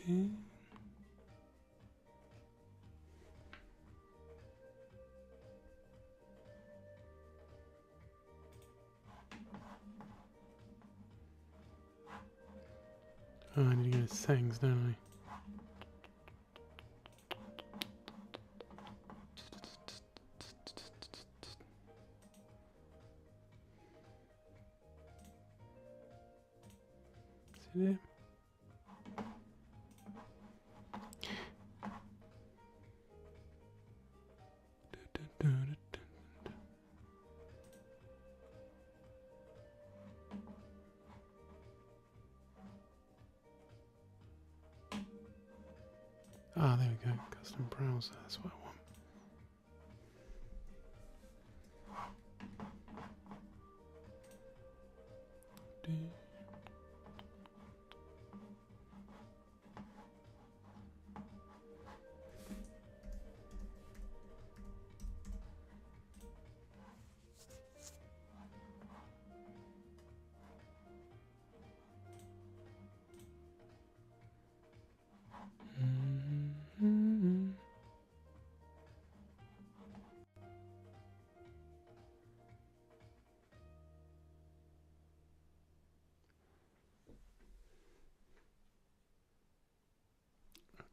Oh, I need to go to settings, don't I? See there? Ah, there we go. Custom browser. That's what I want.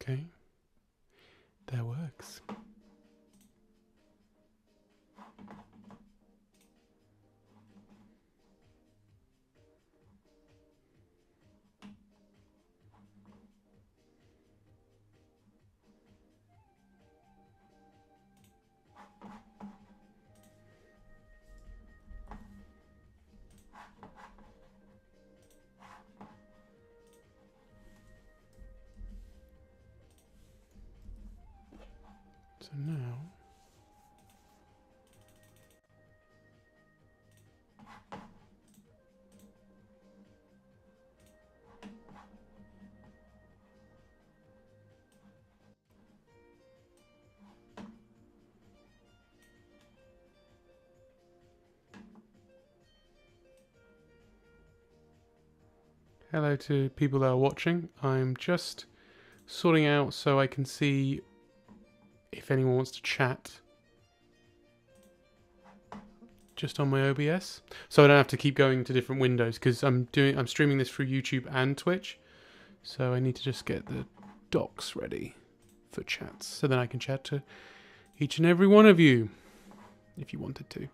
Okay, that works. So now, hello to people that are watching. I'm just sorting out so I can see if anyone wants to chat just on my OBS, so I don't have to keep going to different windows because I'm streaming this through YouTube and Twitch, so I need to just get the docs ready for chats so then I can chat to each and every one of you if you wanted to.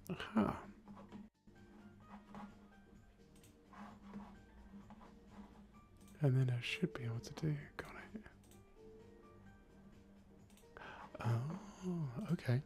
Aha. And then I should be able to do. Got it. Oh, okay.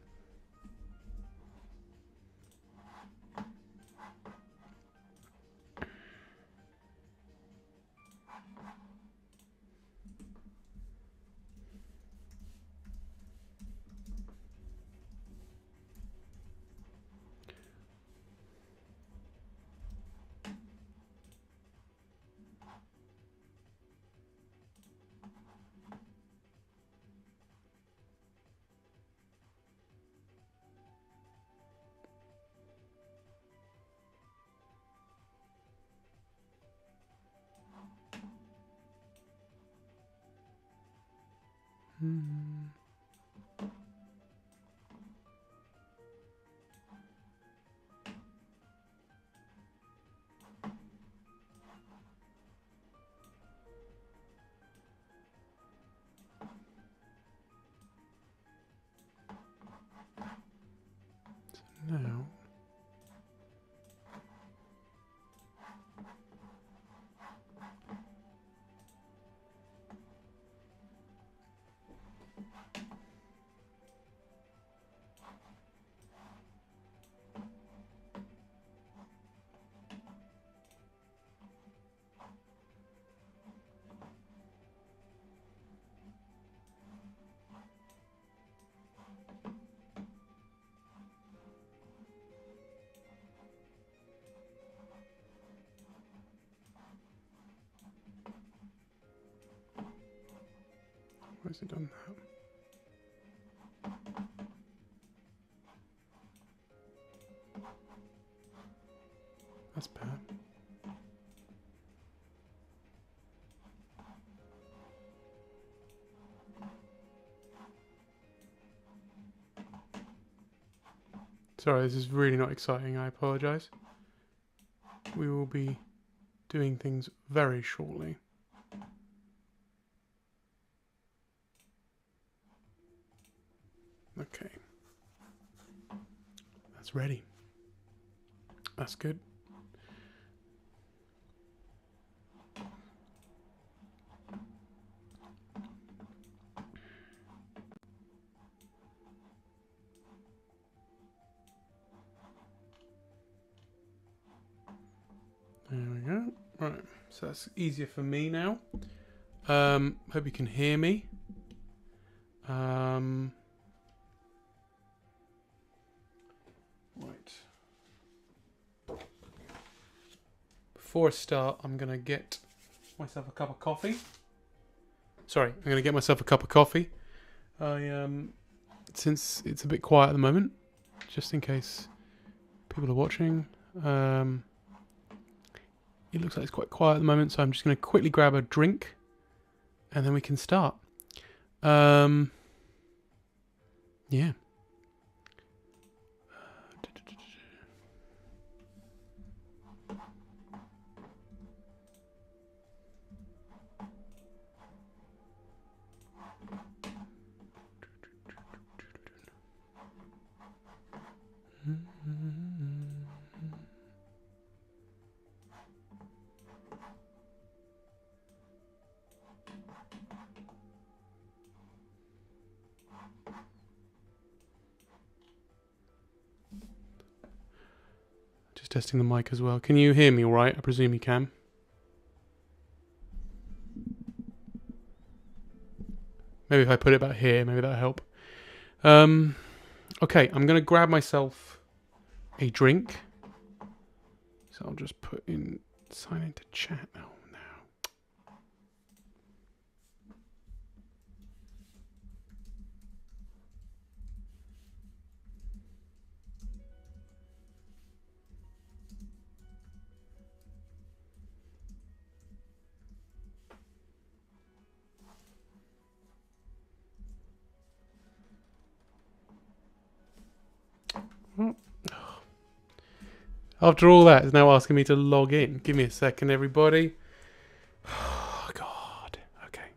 Now, Why has it done that? That's bad. Sorry, this is really not exciting. I apologise. We will be doing things very shortly. Okay. That's ready. That's good. There we go. Right, so that's easier for me now. Hope you can hear me. Right. Before I start, I'm gonna get myself a cup of coffee. Sorry, I'm gonna get myself a cup of coffee. Since it's a bit quiet at the moment, just in case people are watching. It looks like it's quite quiet at the moment, so I'm just going to quickly grab a drink, and then we can start. Yeah. Just testing the mic as well. Can you hear me all right? I presume you can. Maybe if I put it about here, maybe that'll help. Okay, I'm going to grab myself a drink. So I'll just sign into chat now. After all that, it's now asking me to log in. Give me a second, everybody. Oh, God. Okay.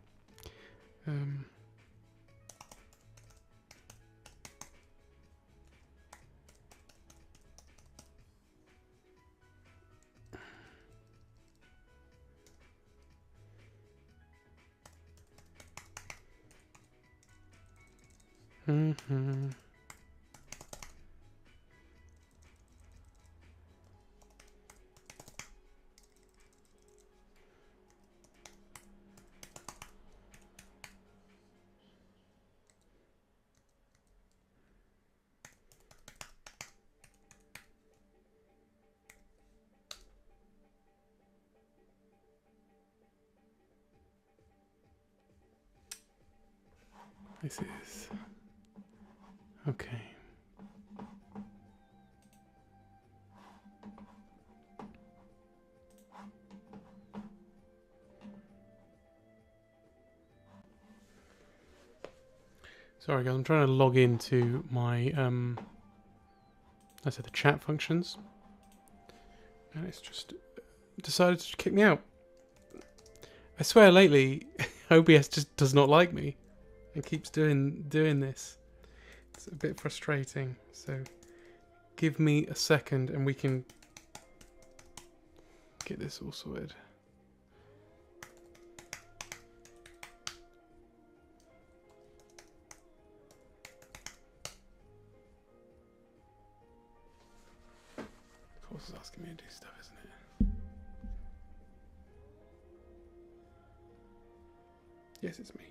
This is okay. Sorry guys, I'm trying to log into my I said the chat functions, and it's just decided to kick me out. I swear lately OBS just does not like me and keeps doing this. It's a bit frustrating, so give me a second and we can get this all sorted. Of course it's asking me to do stuff, isn't it? Yes, it's me.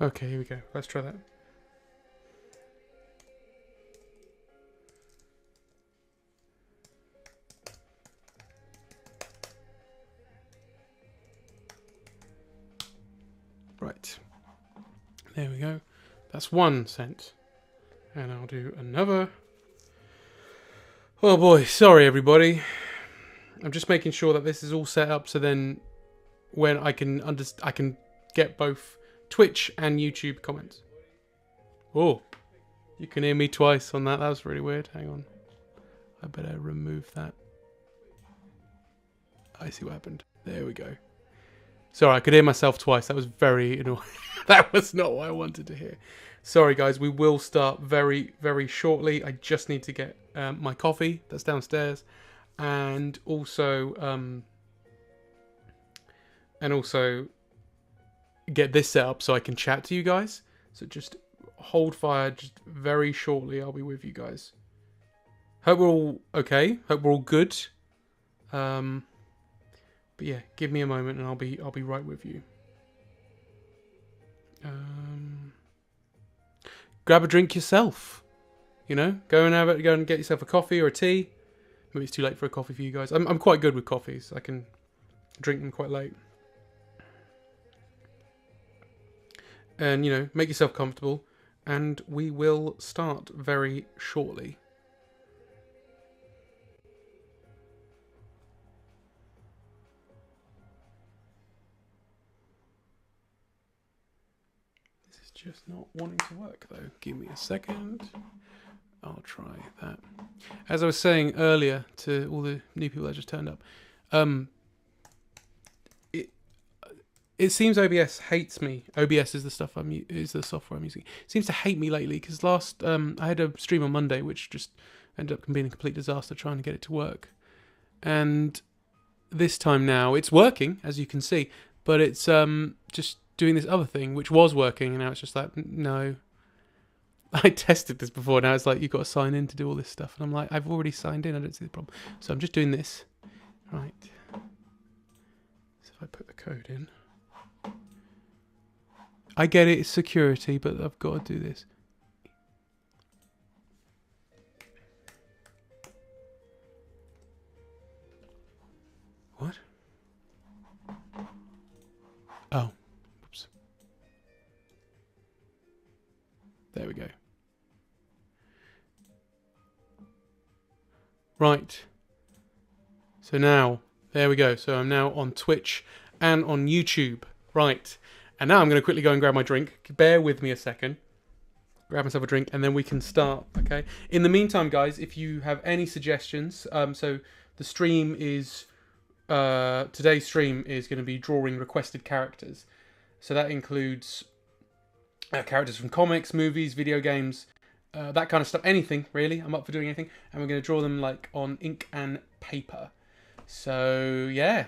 Okay, here we go. Let's try that. Right. There we go. That's 1 cent. And I'll do another. Oh boy, sorry everybody. I'm just making sure that this is all set up so then when I can get both Twitch and YouTube comments. Oh, you can hear me twice on that. That was really weird. Hang on. I better remove that. I see what happened. There we go. Sorry, I could hear myself twice. That was very annoying. That was not what I wanted to hear. Sorry, guys. We will start very, very shortly. I just need to get my coffee that's downstairs, and also get this set up so I can chat to you guys. So just hold fire. Just very shortly, I'll be with you guys. Hope we're all okay. Hope we're all good. But yeah, give me a moment and I'll be right with you. Grab a drink yourself. You know, go and get yourself a coffee or a tea. Maybe it's too late for a coffee for you guys. I'm quite good with coffees. I can drink them quite late. And you know, make yourself comfortable, and we will start very shortly. Just not wanting to work though. Give me a second. I'll try that. As I was saying earlier to all the new people that just turned up, it seems OBS hates me. OBS is the software I'm using. It seems to hate me lately because I had a stream on Monday which just ended up being a complete disaster trying to get it to work, and this time now it's working as you can see, but it's just doing this other thing which was working, and now it's just like, no. I tested this before. Now it's like you've got to sign in to do all this stuff, and I'm like, I've already signed in. I don't see the problem. So I'm just doing this. Right. So if I put the code in, I get it, it's security, but I've got to do this. What? Oh. Oops. There we go. Right. So now, there we go. So I'm now on Twitch and on YouTube. Right. And now I'm going to quickly go and grab my drink. Bear with me a second. Grab myself a drink and then we can start, okay? In the meantime, guys, if you have any suggestions, so the stream is, today's stream is going to be drawing requested characters. So that includes characters from comics, movies, video games, that kind of stuff. Anything, really. I'm up for doing anything. And we're going to draw them like on ink and paper. So, yeah.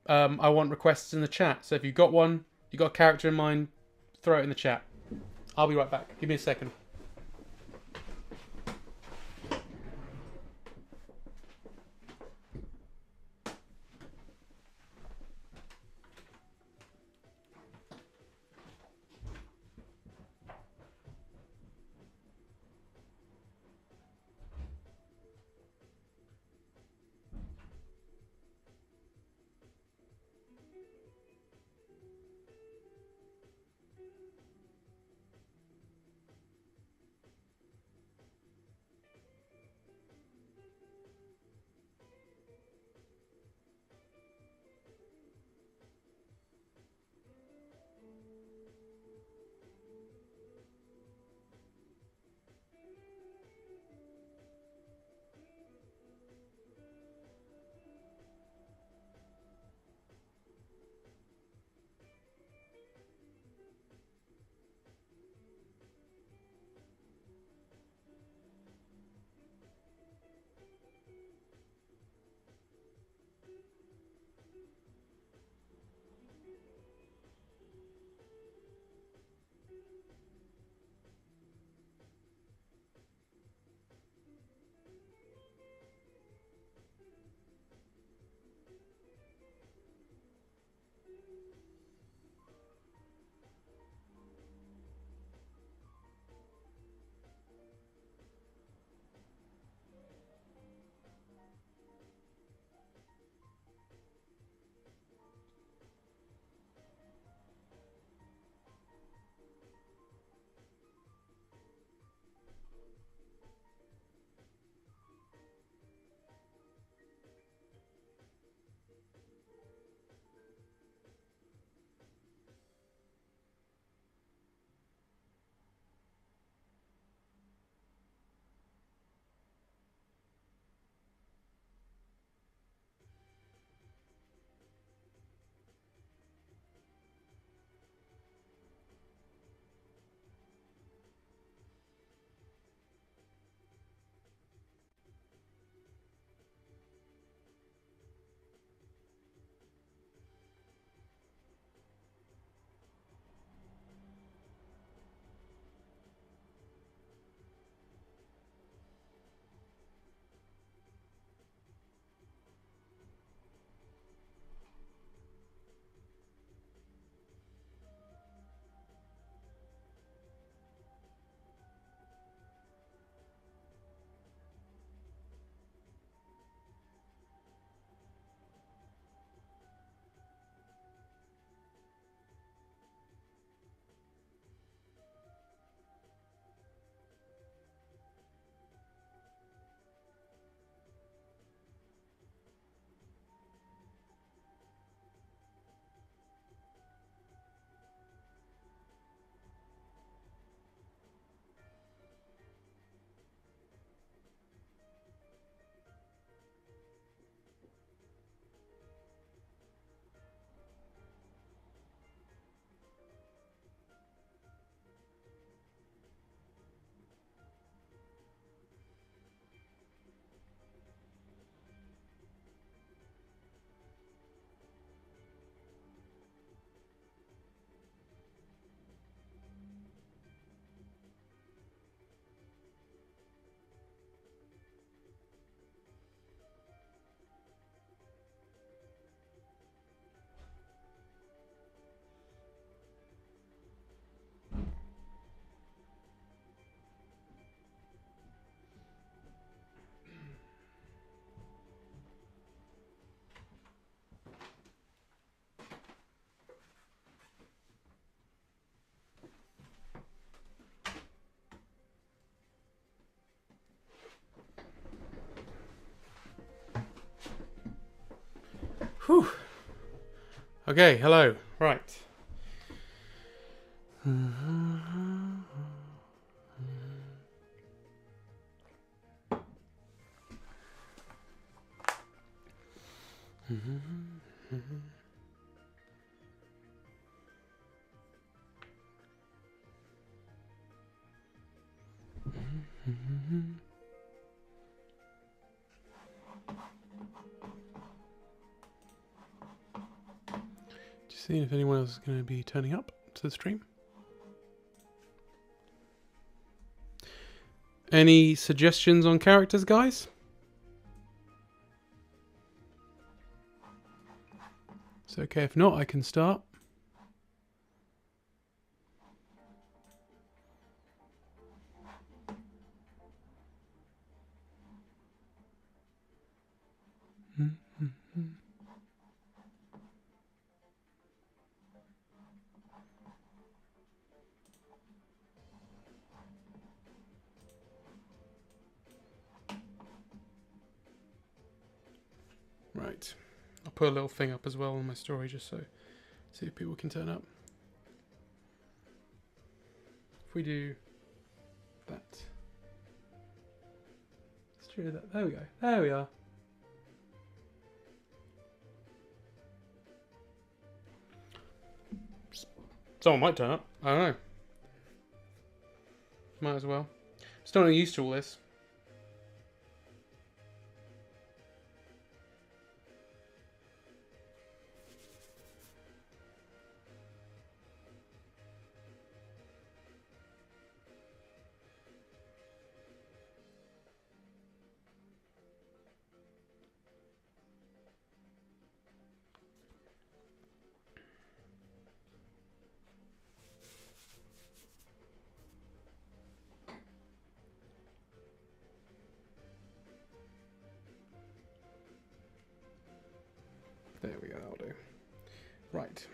I want requests in the chat. So if you've got one, you got a character in mind, throw it in the chat. I'll be right back. Give me a second. Whew. Okay, hello. Right. Just seeing if anyone else is going to be turning up to the stream. Any suggestions on characters, guys? It's okay if not, I can start. Right. I'll put a little thing up as well on my story just so see if people can turn up. If we do that. Let's do that. There we go. There we are. Someone might turn up. I don't know. Might as well. Still not used to all this. There we go, that'll do. Right.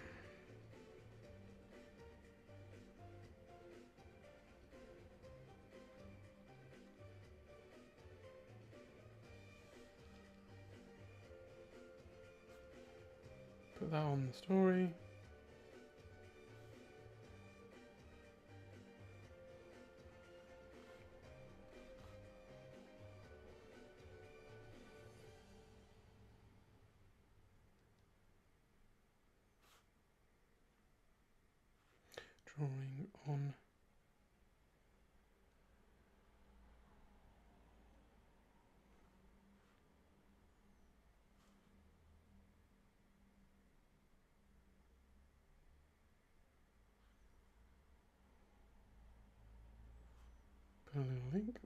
Put that on the story. Drawing on. Put a little link.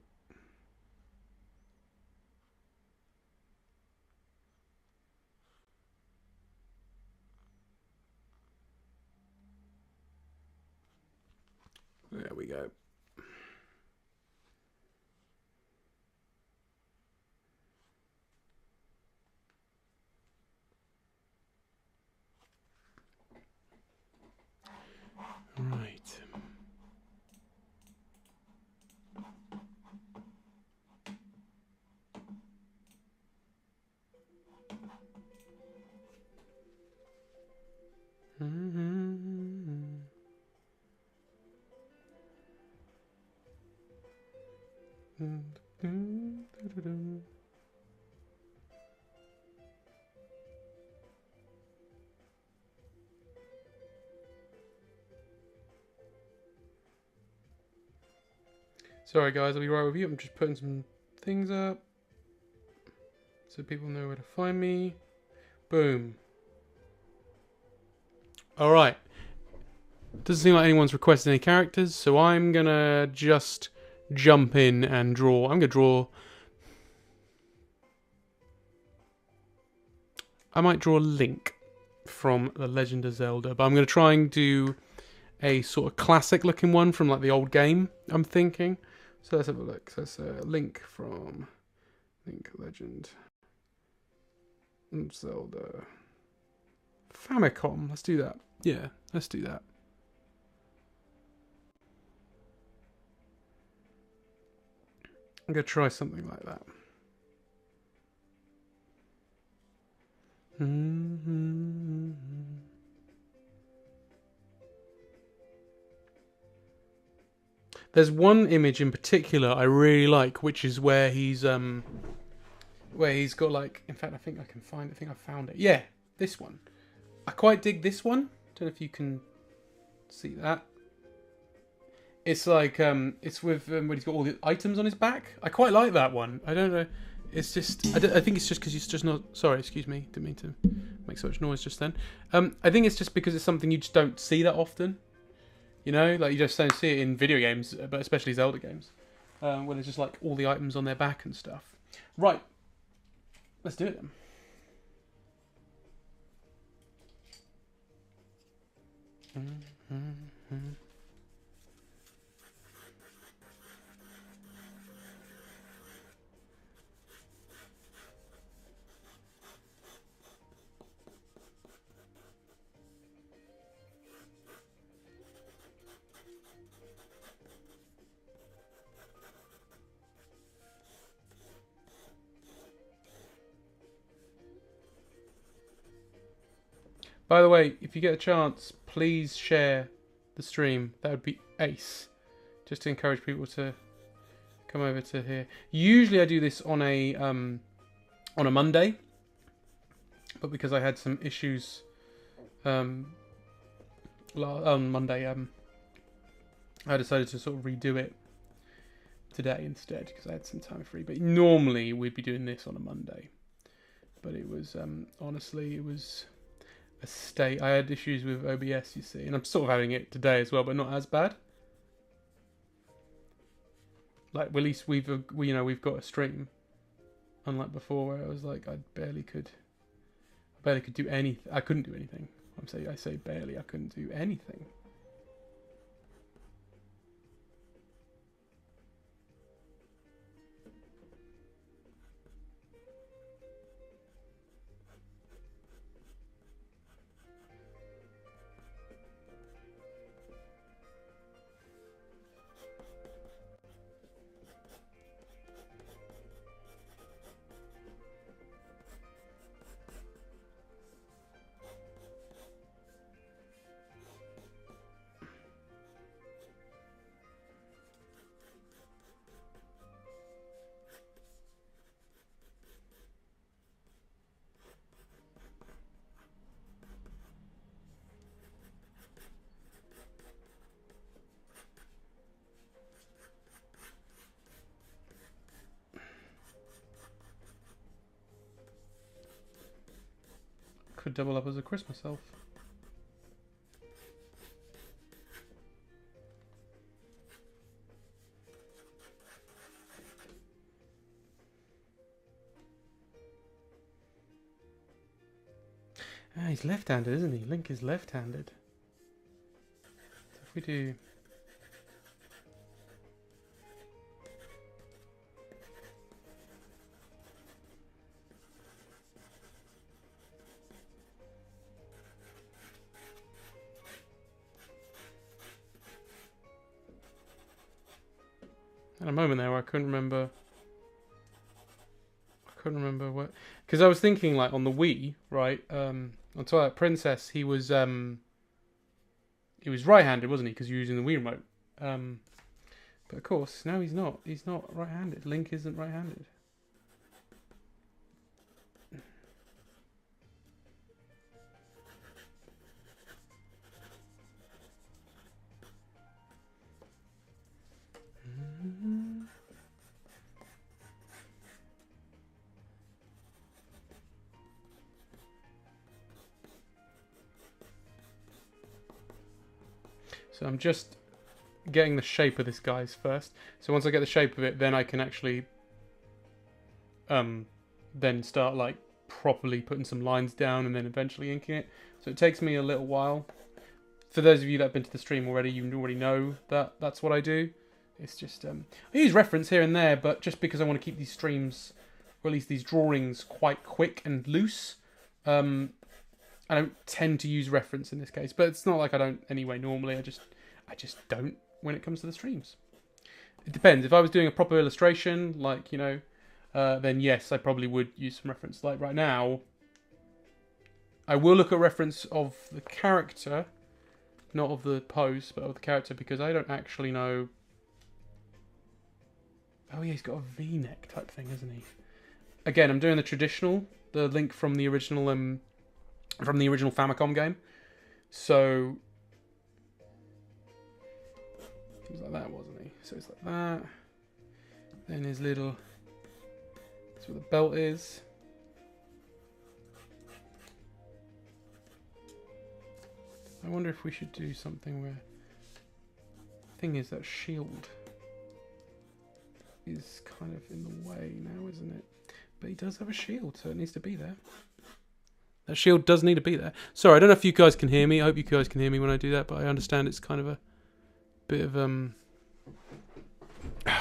There we go. Right. Sorry guys, I'll be right with you. I'm just putting some things up so people know where to find me. Boom. Alright. Doesn't seem like anyone's requested any characters, so I'm gonna just jump in and draw. I'm gonna draw... I might draw Link from The Legend of Zelda, but I'm gonna try and do a sort of classic looking one from like the old game, I'm thinking. So let's have a look. So it's Link from Link Legend Zelda Famicom. Let's do that. Yeah, let's do that. I'm going to try something like that. There's one image in particular I really like, which is where he's got like. In fact, I think I can find. I think I found it. Yeah, this one. I quite dig this one. Don't know if you can see that. It's like it's with when he's got all the items on his back. I quite like that one. I don't know. It's just I think it's just because he's just not. Sorry, excuse me. Didn't mean to make so much noise just then. I think it's just because it's something you just don't see that often. You know, like you just don't see it in video games, but especially Zelda games, where there's just like all the items on their back and stuff. Right, let's do it then. By the way, if you get a chance, please share the stream. That would be ace. Just to encourage people to come over to here. Usually I do this on a Monday, but because I had some issues on Monday, I decided to sort of redo it today instead because I had some time free. But normally we'd be doing this on a Monday, but it was honestly it was a state. I had issues with OBS, you see, and I'm sort of having it today as well, but not as bad. Like at least we've got a stream, unlike before where I was like I barely could do anything. I couldn't do anything. I say barely. I couldn't do anything. Could double up as a Christmas elf. Ah, he's left-handed, isn't he? Link is left-handed. So if we do... At a moment there where I couldn't remember what... Because I was thinking, like, on the Wii, right? On Twilight Princess, he was right-handed, wasn't he? Because you're using the Wii remote. But of course, no, he's not. He's not right-handed. Link isn't right-handed. So I'm just getting the shape of this guy's first. So once I get the shape of it, then I can actually then start like properly putting some lines down and then eventually inking it. So it takes me a little while. For those of you that have been to the stream already, you already know that that's what I do. It's just I use reference here and there, but just because I want to keep these streams, or at least these drawings, quite quick and loose. I don't tend to use reference in this case, but it's not like I don't anyway normally. I just don't when it comes to the streams. It depends. If I was doing a proper illustration, like, you know, then yes, I probably would use some reference. Like right now, I will look at reference of the character, not of the pose, but of the character, because I don't actually know Oh yeah, he's got a V-neck type thing, isn't he? Again, I'm doing the traditional, the Link from the original Famicom game. So he was like that, wasn't he? So it's like that. Then his little. That's where the belt is. I wonder if we should do something where. The thing is that shield is kind of in the way now, isn't it? But he does have a shield, so it needs to be there. That shield does need to be there. Sorry, I don't know if you guys can hear me. I hope you guys can hear me when I do that, but I understand it's kind of a bit of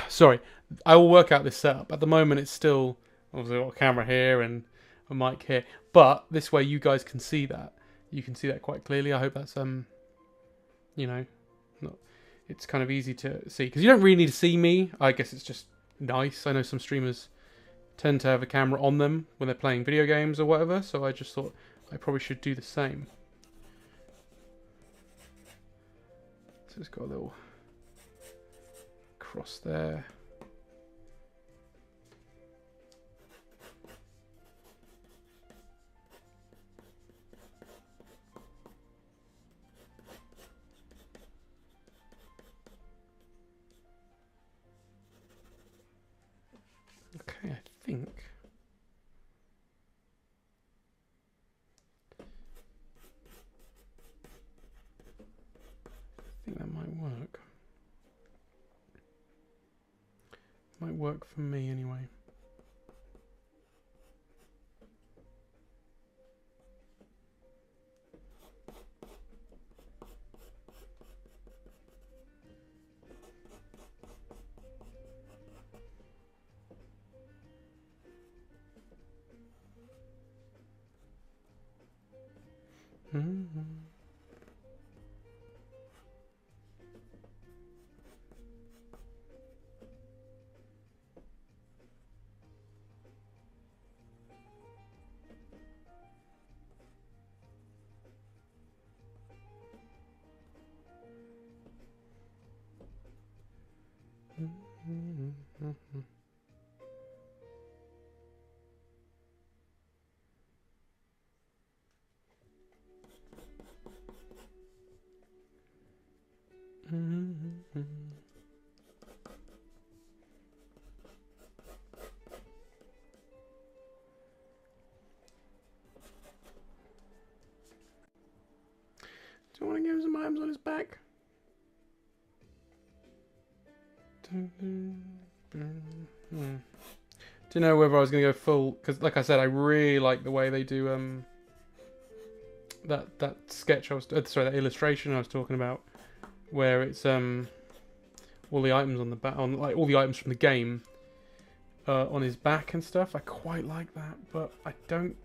Sorry, I will work out this setup. At the moment, it's still obviously got a camera here and a mic here, but this way you guys can see that. You can see that quite clearly. I hope that's you know, not. It's kind of easy to see because you don't really need to see me. I guess it's just nice. I know some streamers tend to have a camera on them when they're playing video games or whatever, so I just thought I probably should do the same. So it's got a little cross there. Okay, I think that might work. Might work for me anyway. Do you want to give him some items on his back? Do you know whether I was going to go full? Because, like I said, I really like the way they do that sketch I was sorry, that illustration I was talking about, where it's all the items on the back, on like all the items from the game on his back and stuff. I quite like that, but I don't.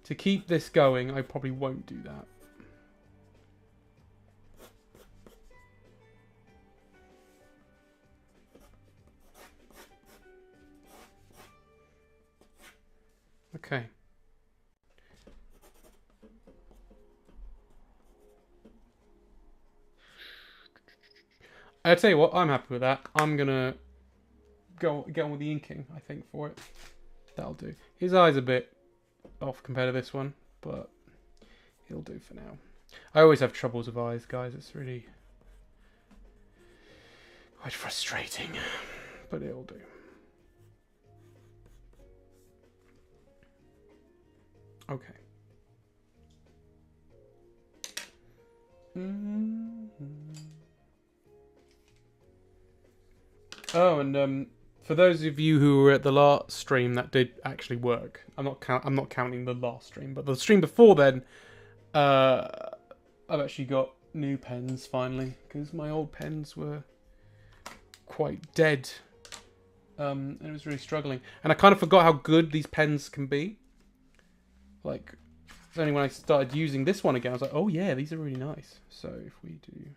To keep this going, I probably won't do that. Okay. I'll tell you what, I'm happy with that. I'm gonna get on with the inking, I think, for it. That'll do. His eye's a bit off compared to this one, but he'll do for now. I always have troubles with eyes, guys. It's really quite frustrating, but it'll do. Okay. Oh, and for those of you who were at the last stream, that did actually work. I'm not counting the last stream, but the stream before then, I've actually got new pens finally because my old pens were quite dead, and it was really struggling. And I kind of forgot how good these pens can be. Like, it's only when I started using this one again, I was like, oh yeah, these are really nice. So if we do.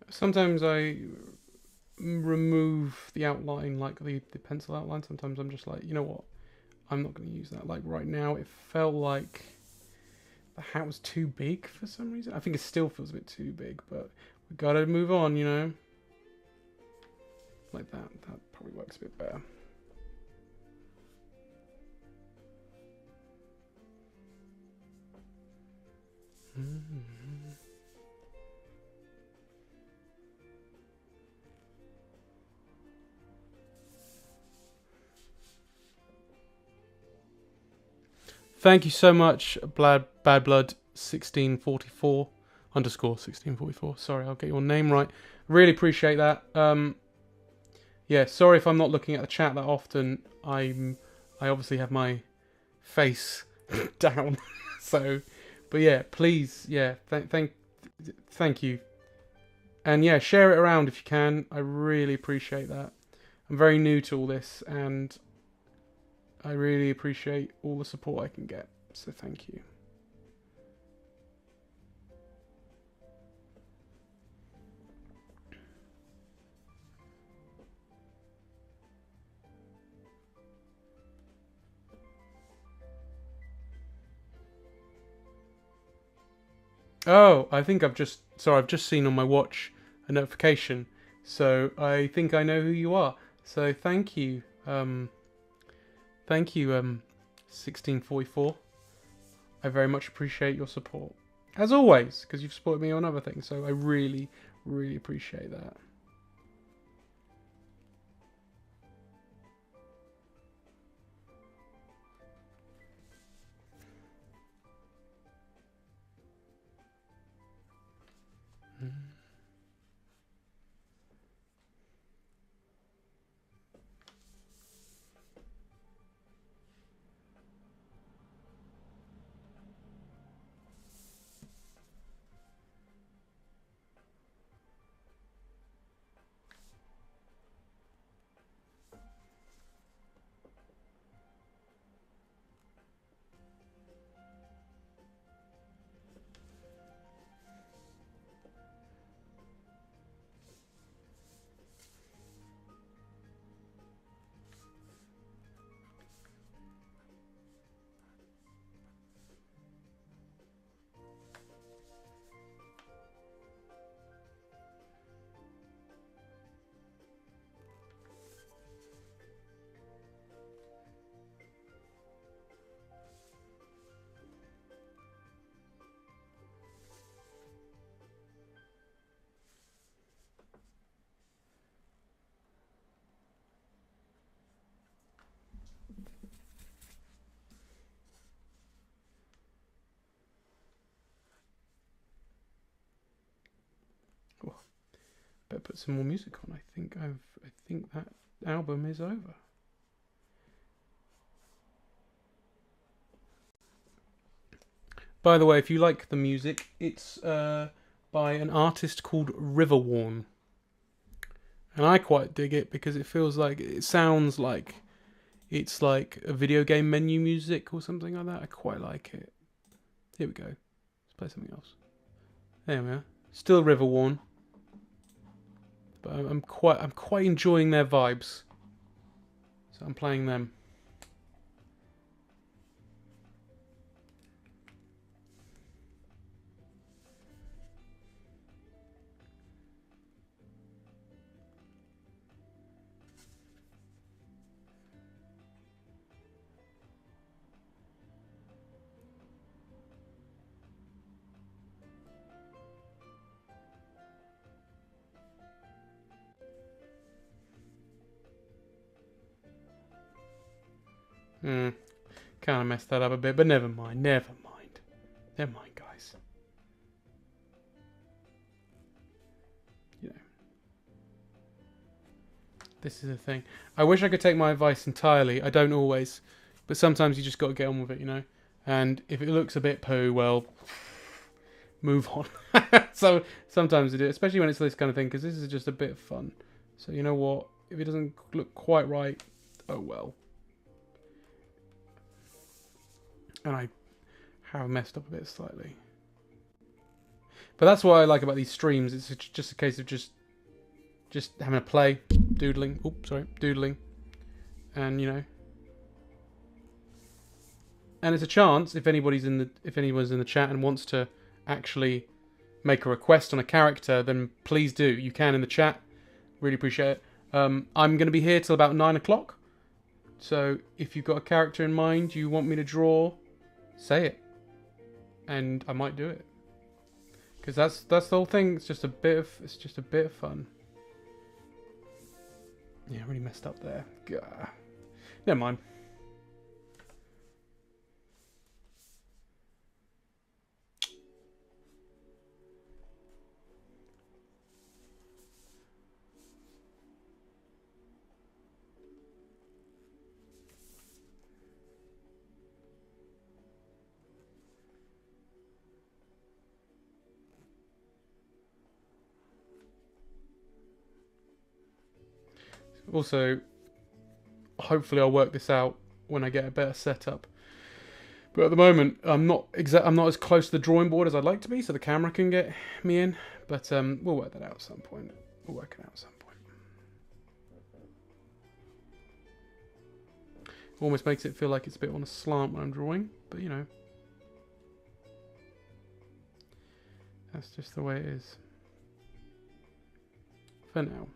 Sometimes I remove the outline, like the pencil outline. Sometimes I'm just like, you know what? I'm not going to use that. Like right now, it felt like the hat was too big for some reason. I think it still feels a bit too big, but we got to move on, you know? Like that. That probably works a bit better. Thank you so much, Bad Blood 1644 underscore 1644. Sorry, I'll get your name right. Really appreciate that. Yeah, sorry if I'm not looking at the chat that often. I obviously have my face down. So, but yeah, please, yeah, thank you. And yeah, share it around if you can. I really appreciate that. I'm very new to all this, and I really appreciate all the support I can get. So thank you. Oh, I think I've just seen on my watch a notification. So I think I know who you are. So thank you. Thank you, 1644. I very much appreciate your support. As always, because you've supported me on other things. So I really, really appreciate that. better put some more music on. I think that album is over. By the way, if you like the music, it's by an artist called Riverworn. And I quite dig it because it sounds like it's like a video game menu music or something like that. I quite like it. Here we go. Let's play something else. There we are. Still Riverworn. But I'm quite enjoying their vibes. So I'm playing them. Kind of messed that up a bit, but never mind. Never mind, guys. You know, this is the thing. I wish I could take my advice entirely. I don't always, but sometimes you just got to get on with it, you know. And if it looks a bit poo, well, move on. So sometimes I do, especially when it's this kind of thing, because this is just a bit of fun. So you know what? If it doesn't look quite right, oh well. And I have messed up a bit slightly. But that's what I like about these streams. It's just a case of just having a play, doodling. Oops, sorry, doodling, and you know. And it's a chance if anyone's in the chat and wants to actually make a request on a character, then please do. You can in the chat. Really appreciate it. I'm going to be here till about 9 o'clock. So if you've got a character in mind you want me to draw, say it, and I might do it. Because that's the whole thing. It's just a bit of fun. Yeah, really messed up there. Gah. Never mind. Also, hopefully I'll work this out when I get a better setup. But at the moment, I'm not as close to the drawing board as I'd like to be, so the camera can get me in. But we'll work that out at some point. We'll work it out at some point. Almost makes it feel like it's a bit on a slant when I'm drawing, but you know, that's just the way it is for now.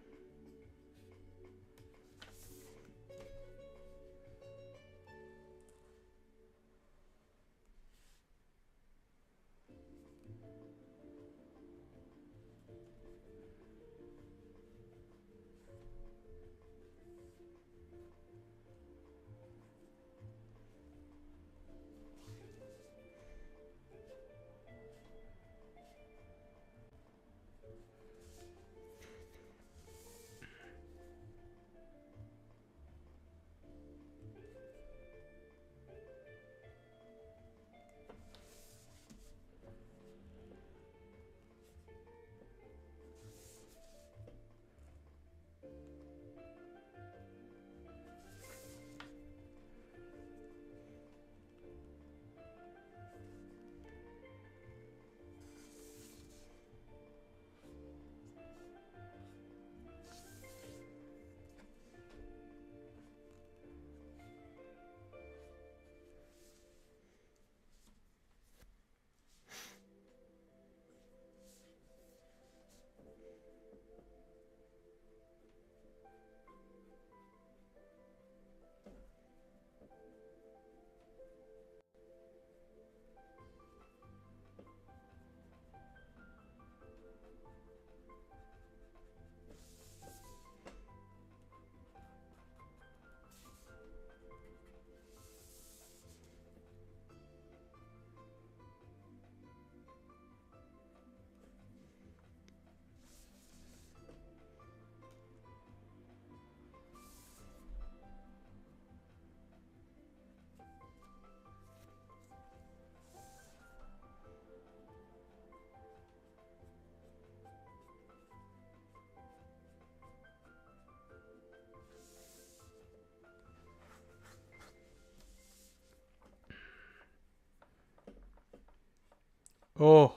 Oh.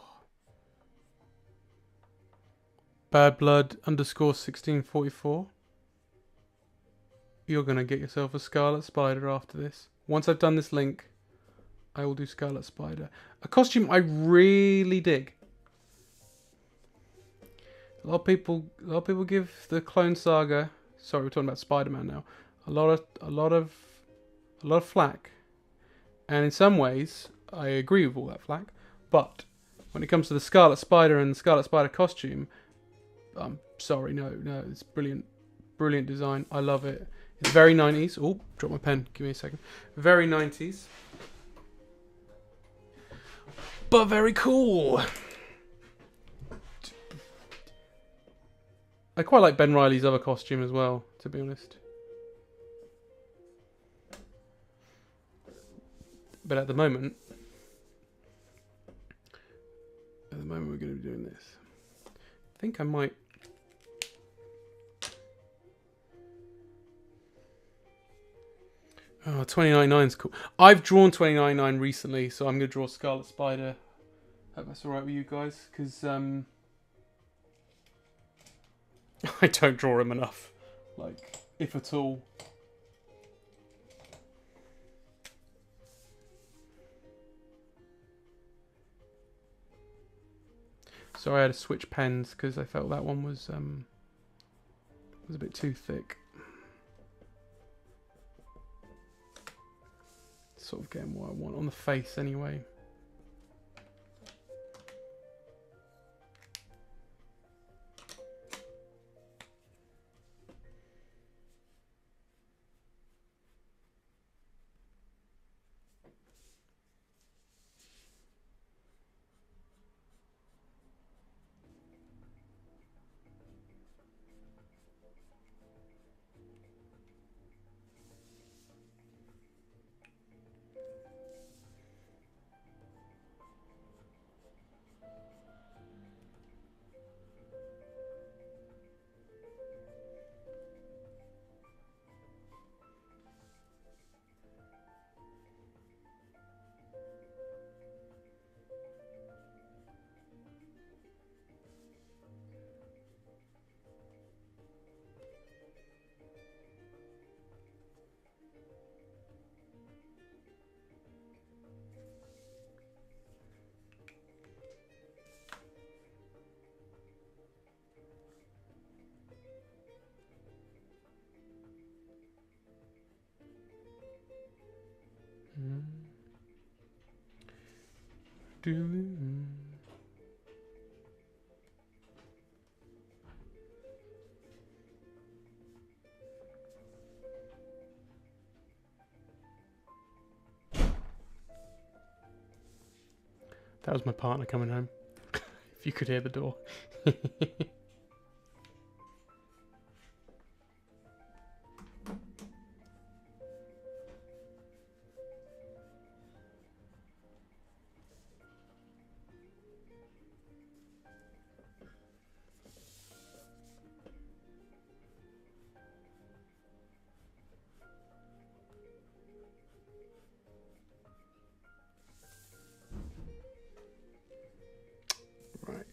Bad blood underscore 1644. You're going to get yourself a Scarlet Spider after this. Once I've done this link, I will do Scarlet Spider. A costume I really dig. A lot of people give the Clone Saga. Sorry, we're talking about Spider-Man now. A lot of flack, and in some ways, I agree with all that flack. But when it comes to the Scarlet Spider and the Scarlet Spider costume, I'm sorry, no, it's brilliant, brilliant design. I love it. It's very 90s. Oh, drop my pen. Give me a second. Very 90s, but very cool. I quite like Ben Reilly's other costume as well, to be honest. But at the moment we're going to be doing this. I think I might. Oh, 2099 is cool. I've drawn 2099 recently, so I'm going to draw Scarlet Spider. Hope that's alright with you guys, because I don't draw him enough, like, if at all. So I had to switch pens because I felt that one was a bit too thick. Sort of getting what I want on the face anyway. That was my partner coming home. If you could hear the door. Right.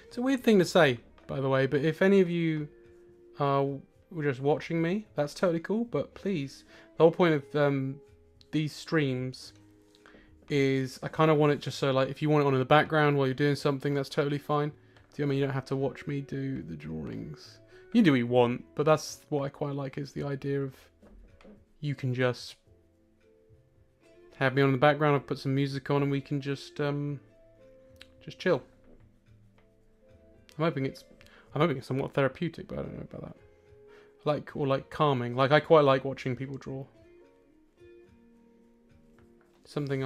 It's a weird thing to say, by the way, but if any of you were just watching me, that's totally cool. But please, the whole point of these streams is I kind of want it just so, like, if you want it on in the background while you're doing something, that's totally fine. Do you know what I mean? You don't have to watch me do the drawings. You can do what you want, but that's what I quite like, is the idea of you can just have me on in the background. I'll put some music on and we can just chill. I'm hoping it's somewhat therapeutic, but I don't know about that. Like calming. Like, I quite like watching people draw. Something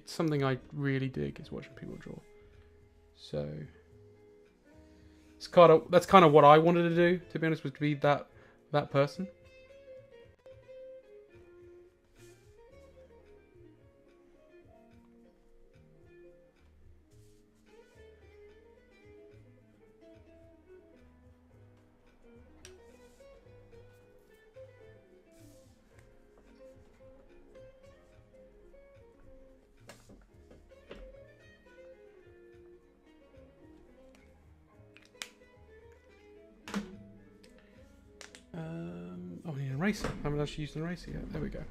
something I really dig is watching people draw. So that's kind of what I wanted to do, to be honest, was to be that person. Oh, I need an eraser. I haven't actually used an eraser yet. There we go.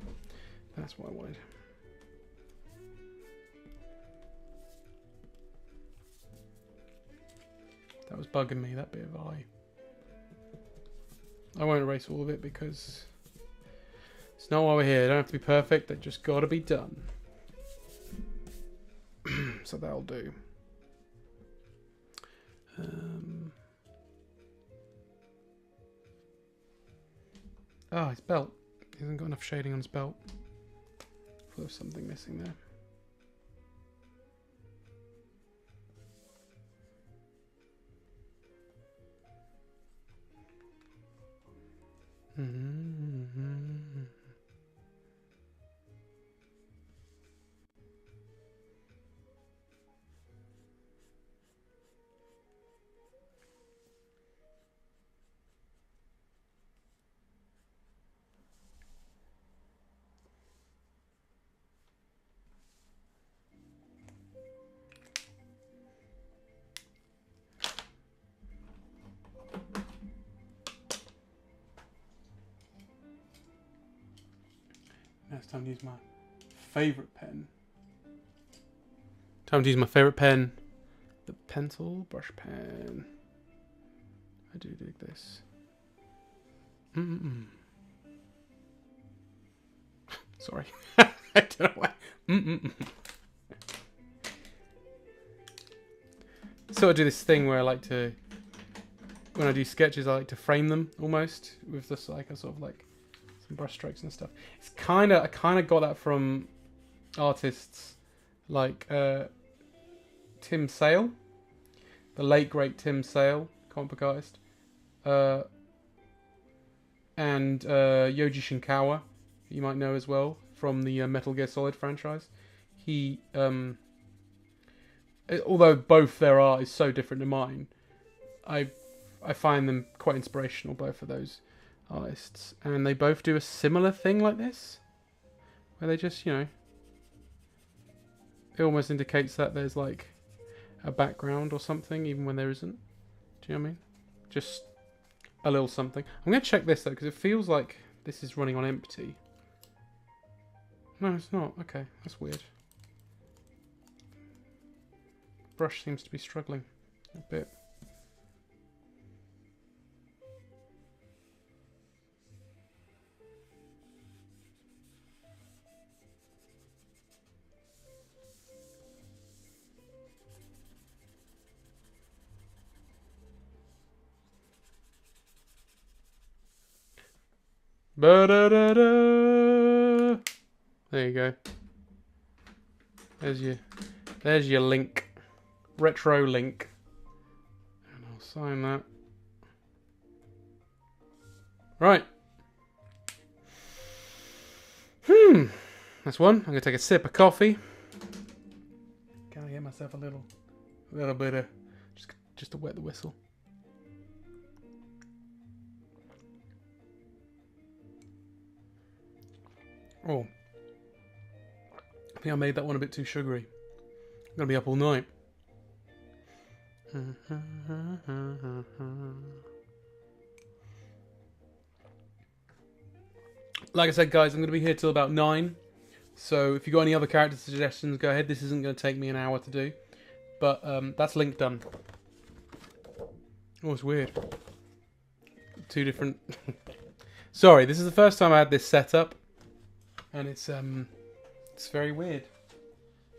That's what I wanted. That was bugging me, that bit of eye. I won't erase all of it because it's not why we're here. They don't have to be perfect. They just got to be done. So that'll do. Oh, his belt. He hasn't got enough shading on his belt. There's something missing there. Now it's time to use my favourite pen. Time to use my favourite pen. The pencil brush pen. I do dig this. Sorry. I don't know why. So I do this thing where I like to, when I do sketches, I like to frame them almost with this like a sort of like some brush strokes and stuff. It's I kind of got that from artists like Tim Sale, the late great Tim Sale, comic book artist, and Yoji Shinkawa, you might know as well from the Metal Gear Solid franchise. He, although both their art is so different to mine, I find them quite inspirational, both of those artists, and they both do a similar thing like this, where they just, you know, it almost indicates that there's like a background or something, even when there isn't. Do you know what I mean? Just a little something. I'm going to check this though, because it feels like this is running on empty. No, it's not. Okay, that's weird. Brush seems to be struggling a bit. Ba-da-da-da. There you go. There's your link. Retro link. And I'll sign that. Right. That's one. I'm gonna take a sip of coffee. Can I get myself a little bit of just to wet the whistle? Oh, I think I made that one a bit too sugary. I'm gonna be up all night. Like I said, guys, I'm gonna be here till about 9. So if you got any other character suggestions, go ahead. This isn't gonna take me an hour to do, but that's link done. Oh, it's weird. Two different. Sorry, this is the first time I had this set up. And it's very weird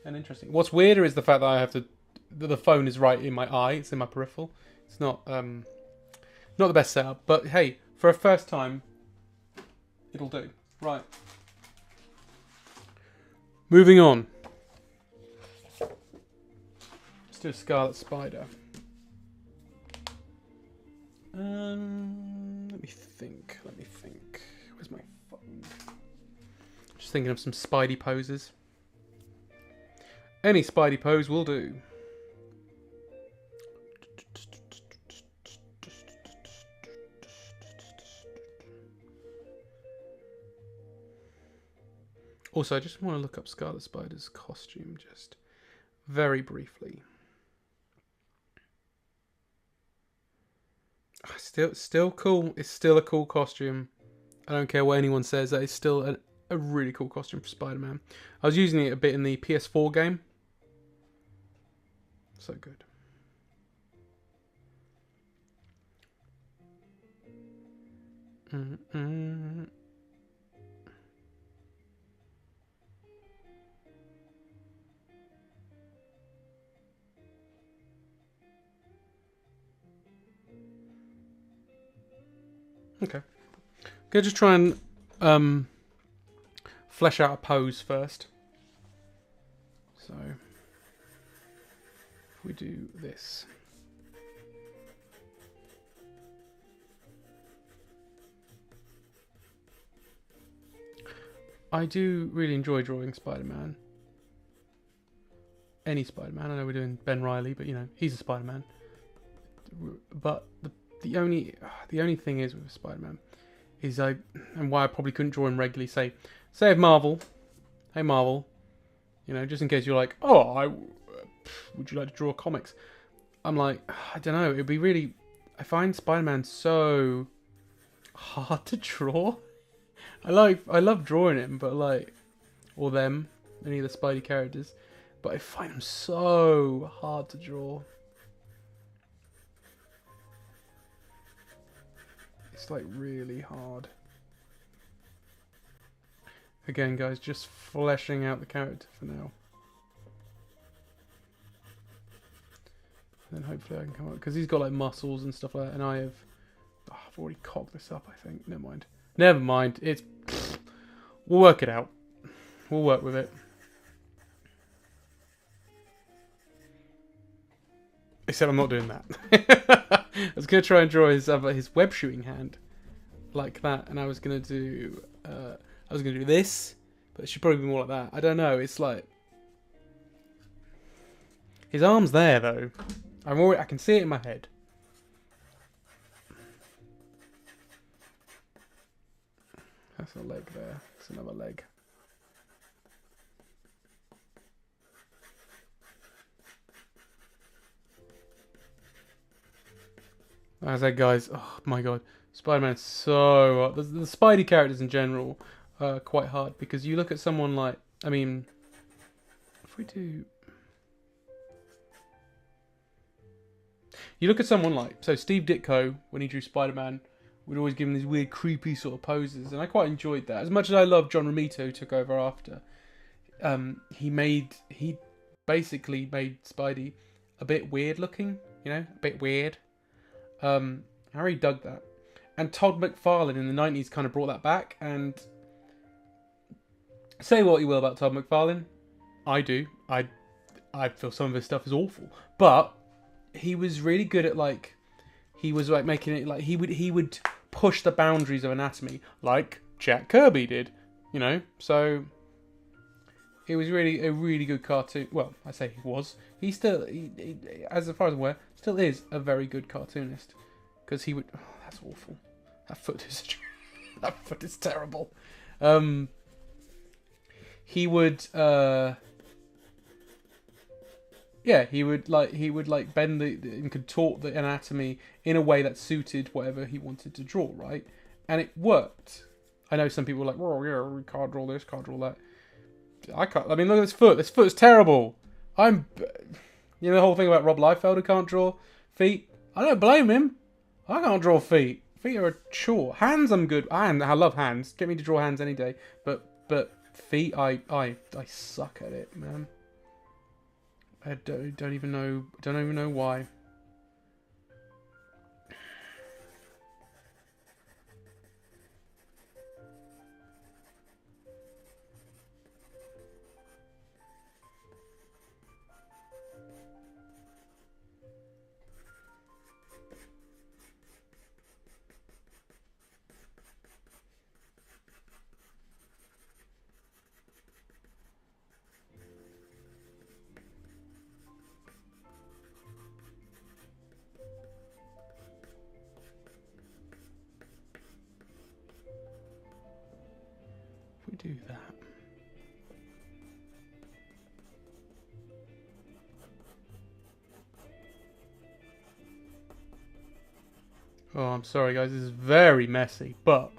and interesting. What's weirder is the fact that I have to, the phone is right in my eye. It's in my peripheral. It's not the best setup, but hey, for a first time, it'll do. Right. Moving on. Let's do a Scarlet Spider. Let me think. Where's my phone? Just thinking of some Spidey poses. Any Spidey pose will do. Also, I just want to look up Scarlet Spider's costume just very briefly. Still cool. It's still a cool costume. I don't care what anyone says. That is still a really cool costume for Spider-Man. I was using it a bit in the PS4 game. So good. Okay. Gonna just try and flesh out a pose first. So if we do this. I do really enjoy drawing Spider-Man. Any Spider-Man. I know we're doing Ben Reilly, but you know, he's a Spider-Man. But the only thing is with Spider-Man is and why I probably couldn't draw him regularly. Say if Marvel, hey Marvel, you know, just in case you're like, oh, would you like to draw comics? I'm like, I don't know. It'd be really. I find Spider-Man so hard to draw. I love drawing him, but like, or them, any of the Spidey characters, but I find them so hard to draw. It's like really hard. Again, guys, just fleshing out the character for now. And then hopefully I can come up, because he's got like muscles and stuff like that, and I've already cocked this up, I think. Never mind. It's we'll work it out. We'll work with it. Except I'm not doing that. I was gonna try and draw his web shooting hand like that, and I was gonna do this, but it should probably be more like that. I don't know. It's like his arm's there though. I can see it in my head. That's a leg there. That's another leg. As I said, guys, oh my god, Spider-Man's so hard. The Spidey characters in general are quite hard, because you look at someone like, I mean, if we do, you look at someone like, so Steve Ditko, when he drew Spider-Man, would always give him these weird, creepy sort of poses, and I quite enjoyed that. As much as I love John Romita, who took over after, he basically made Spidey a bit weird looking, you know, a bit weird. I really dug that. And Todd McFarlane in the 90s kind of brought that back, and say what you will about Todd McFarlane, I do. I feel some of his stuff is awful. But he was really good at like making it like he would push the boundaries of anatomy like Jack Kirby did, you know? So it was really a really good cartoon. Well, I say he was. He still, as far as I'm aware, still is a very good cartoonist. Because he would... Oh, that's awful. That foot is terrible. He would... yeah, he would bend and contort the anatomy in a way that suited whatever he wanted to draw, right? And it worked. I know some people were like, oh yeah, we can't draw this, can't draw that. I can't. I mean, look at this foot. This foot's terrible. You know the whole thing about Rob Liefeld who can't draw feet? I don't blame him. I can't draw feet. Feet are a chore. Hands, I'm good. I love hands. Get me to draw hands any day. But feet, I suck at it, man. I don't even know why. do that. Oh, I'm sorry guys, this is very messy, but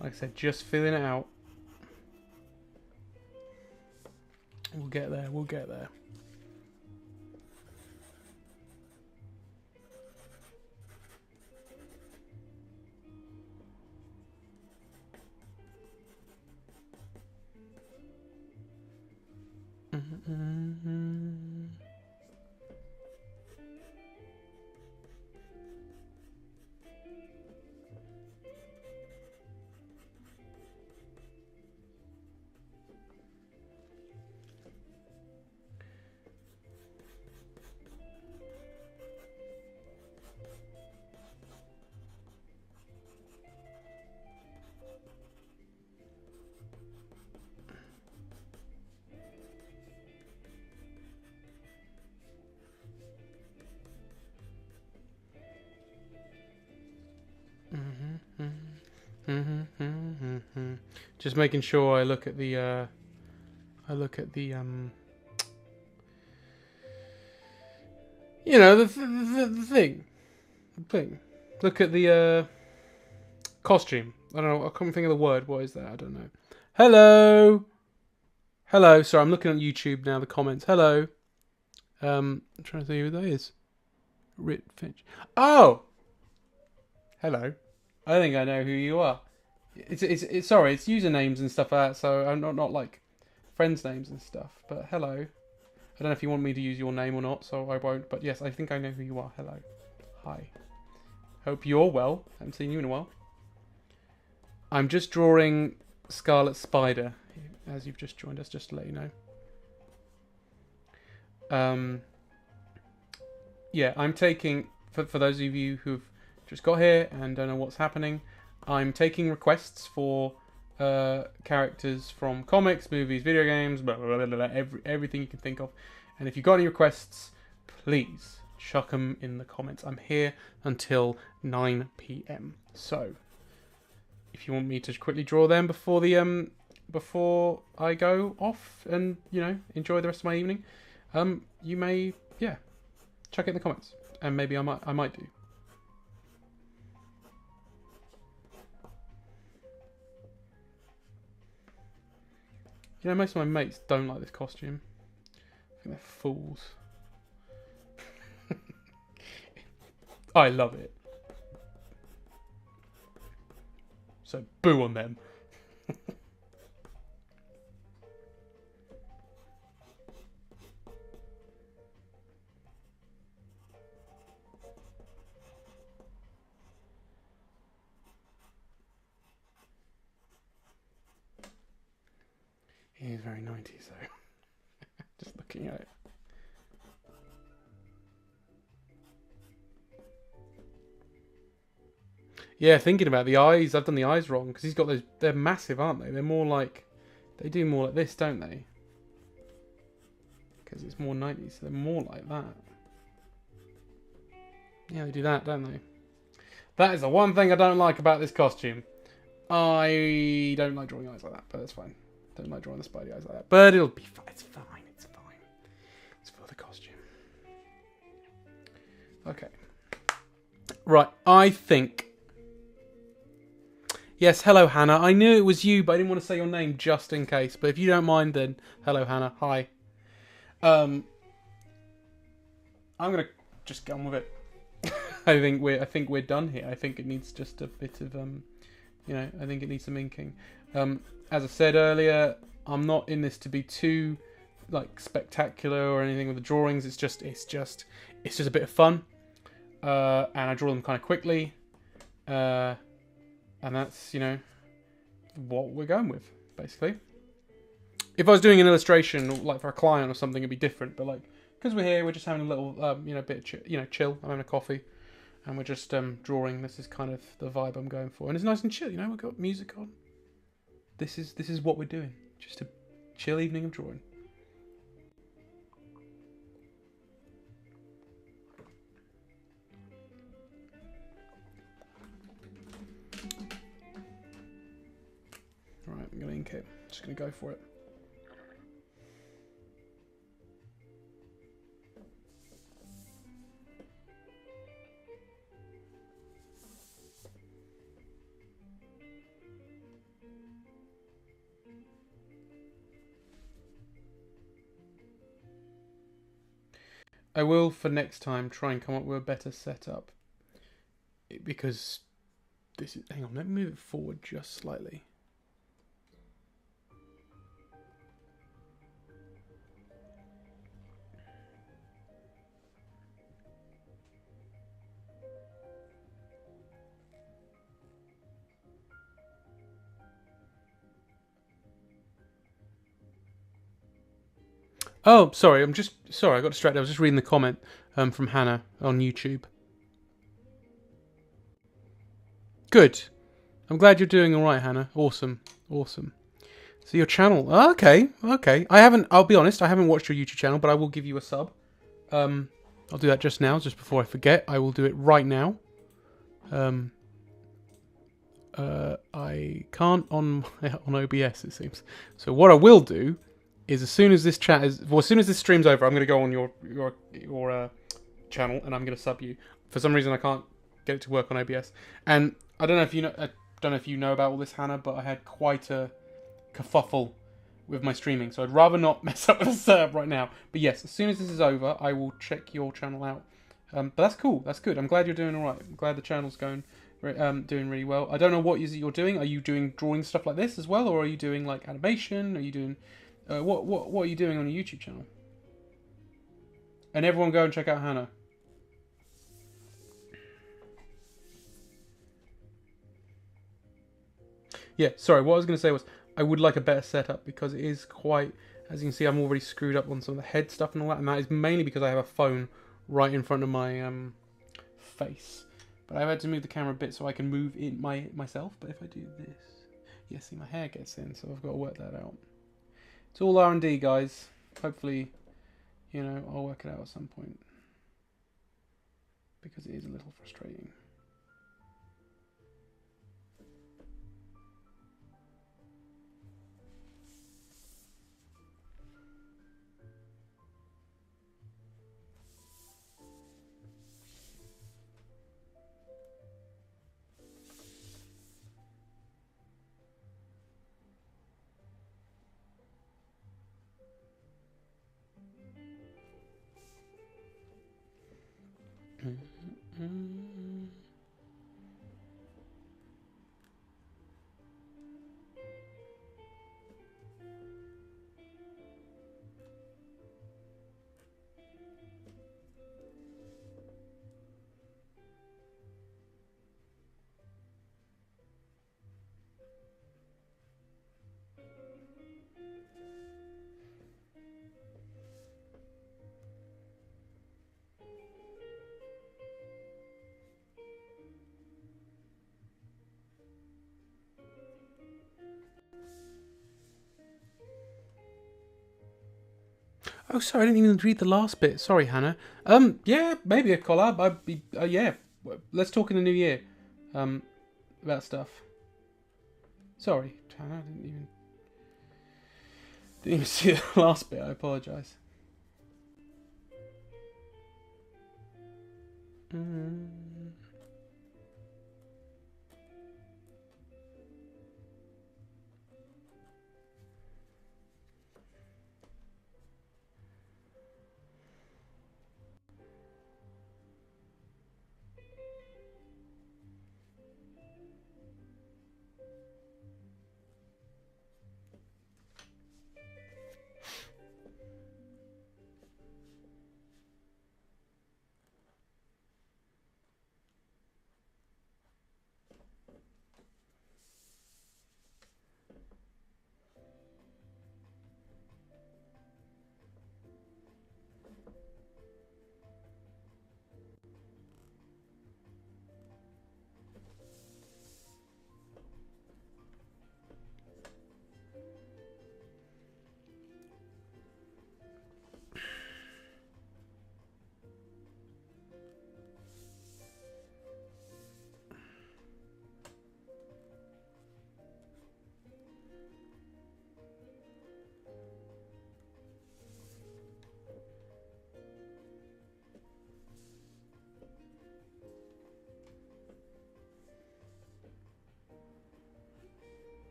like I said, just filling it out. We'll get there, we'll get there. Just making sure I look at the you know, the thing. Look at the costume. I don't know. I can't think of the word. What is that? I don't know. Hello. Hello. Sorry, I'm looking on YouTube now. The comments. Hello. I'm trying to see who that is. Rit Finch. Oh. Hello. I think I know who you are. It's sorry. It's usernames and stuff like that. So I'm not like friends' names and stuff. But hello. I don't know if you want me to use your name or not, so I won't. But yes, I think I know who you are. Hello. Hi. Hope you're well. I haven't seen you in a while. I'm just drawing Scarlet Spider, as you've just joined us, just to let you know. Yeah, I'm taking, for those of you who've just got here and don't know what's happening, I'm taking requests for characters from comics, movies, video games, blah, blah, blah, blah, everything you can think of. And if you've got any requests, please chuck them in the comments. I'm here until 9 p.m. So, if you want me to quickly draw them before the before I go off and enjoy the rest of my evening, you may chuck it in the comments, and maybe I might do. Most of my mates don't like this costume. I think they're fools. I love it. So boo on them. He is very 90s though. Just looking at it. Yeah, thinking about the eyes, I've done the eyes wrong because he's got those. They're massive, aren't they? They're more like, they do more like this, don't they? Because it's more 90s, so they're more like that. Yeah, they do that, don't they? That is the one thing I don't like about this costume. I don't like drawing eyes like that, but that's fine. Don't like drawing the Spidey eyes like that, but it'll be fine. It's fine. It's fine. It's for the costume. Okay. Right, I think. Yes, hello, Hannah. I knew it was you, but I didn't want to say your name just in case. But if you don't mind, then hello, Hannah. Hi. I'm gonna just get on with it. I think we're done here. I think it needs just a bit of I think it needs some inking. As I said earlier, I'm not in this to be too spectacular or anything with the drawings. It's just a bit of fun, and I draw them kind of quickly. And that's, what we're going with, basically. If I was doing an illustration, like for a client or something, it'd be different. But because we're here, we're just having a little, bit of chill. I'm having a coffee, and we're just drawing. This is kind of the vibe I'm going for, and it's nice and chill. We've got music on. This is what we're doing. Just a chill evening of drawing. Right, I'm going to ink it. Just going to go for it. I will, for next time, try and come up with a better setup. Because this is... Hang on, let me move it forward just slightly. Oh, sorry, sorry, I got distracted. I was just reading the comment from Hannah on YouTube. Good. I'm glad you're doing all right, Hannah. Awesome. Awesome. So your channel... Okay, okay. I'll be honest, I haven't watched your YouTube channel, but I will give you a sub. I'll do that just now, just before I forget. I will do it right now. I can't on OBS, it seems. So what I will do is as soon as this stream's over, I'm going to go on your channel and I'm going to sub you. For some reason, I can't get it to work on OBS. And I don't know if you know about all this, Hannah, but I had quite a kerfuffle with my streaming, so I'd rather not mess up with the setup right now. But yes, as soon as this is over, I will check your channel out. But that's cool. That's good. I'm glad you're doing all right. I'm glad the channel's doing really well. I don't know what you're doing. Are you doing drawing stuff like this as well, or are you doing like animation? Are you doing what are you doing on your YouTube channel? And everyone go and check out Hannah. Yeah, sorry, what I was going to say was I would like a better setup because it is quite, as you can see, I'm already screwed up on some of the head stuff and all that, and that is mainly because I have a phone right in front of my face. But I've had to move the camera a bit so I can move in myself, but if I do this, yeah, see, my hair gets in, so I've got to work that out. It's all R&D, guys. Hopefully, you know, I'll work it out at some point because it is a little frustrating. Oh, sorry, I didn't even read the last bit. Sorry, Hannah. Yeah, maybe a collab. I'd be, yeah. Let's talk in the new year, about stuff. Sorry, Hannah, I didn't even see the last bit. I apologise.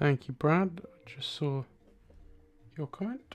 Thank you, Brad. I just saw your comment.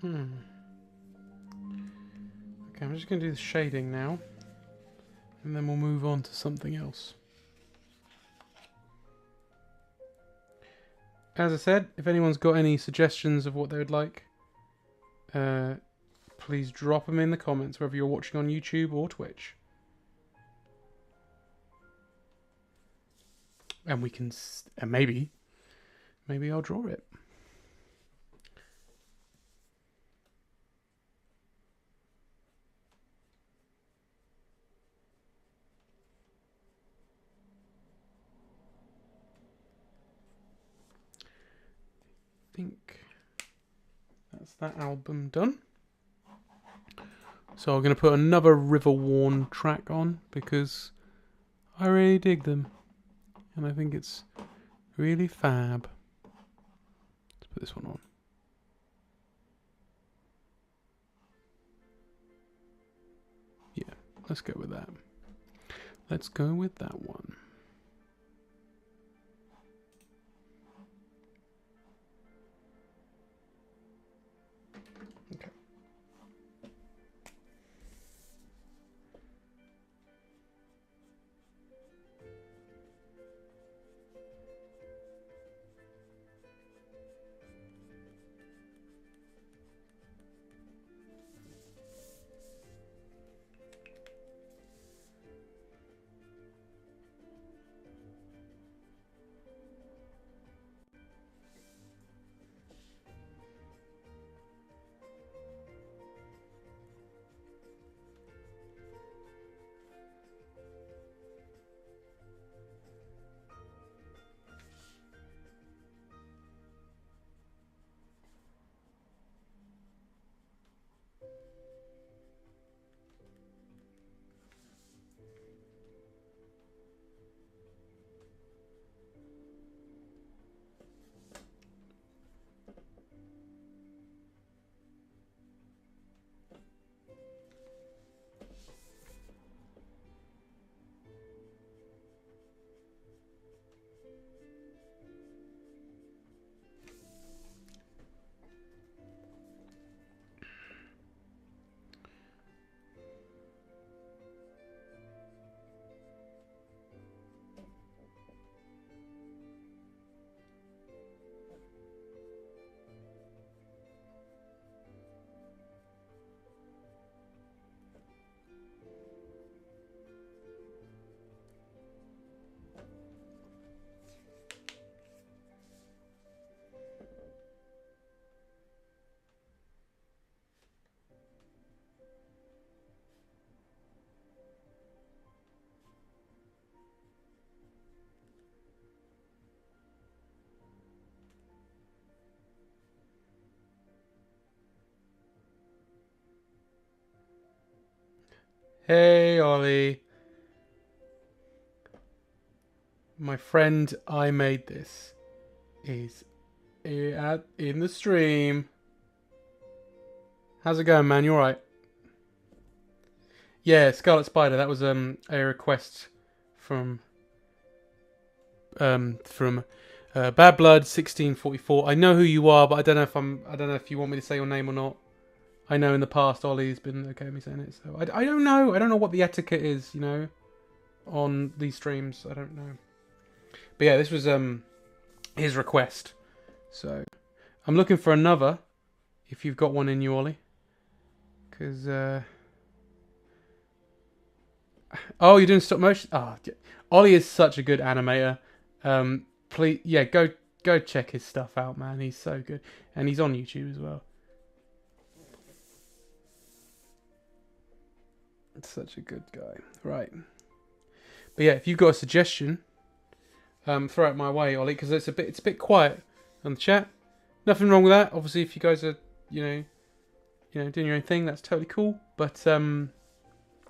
Hmm. Okay, I'm just going to do the shading now, and then we'll move on to something else. As I said, if anyone's got any suggestions of what they would like, please drop them in the comments, whether you're watching on YouTube or Twitch. And we can, and maybe I'll draw it. I think that's that album done. So I'm going to put another River Worn track on because I really dig them. And I think it's really fab. Let's put this one on. Yeah, let's go with that. Let's go with that one. Okay. Hey, Ollie. My friend, I made this. Is in the stream. How's it going, man? You alright? Yeah, Scarlet Spider. That was a request from Bad Blood 1644. I know who you are, but I don't know if you want me to say your name or not. I know in the past Ollie's been okay with me saying it, so I don't know. I don't know what the etiquette is, you know, on these streams. I don't know. But yeah, this was his request. So I'm looking for another. If you've got one in you, Ollie, because oh, you're doing stop motion. Oh, Ollie is such a good animator. Please, yeah, go check his stuff out, man. He's so good, and he's on YouTube as well. It's such a good guy, right? But yeah, if you've got a suggestion, throw it my way, Ollie, because it's a bit quiet on the chat. Nothing wrong with that. Obviously, if you guys are, you know, doing your own thing, that's totally cool. But yeah,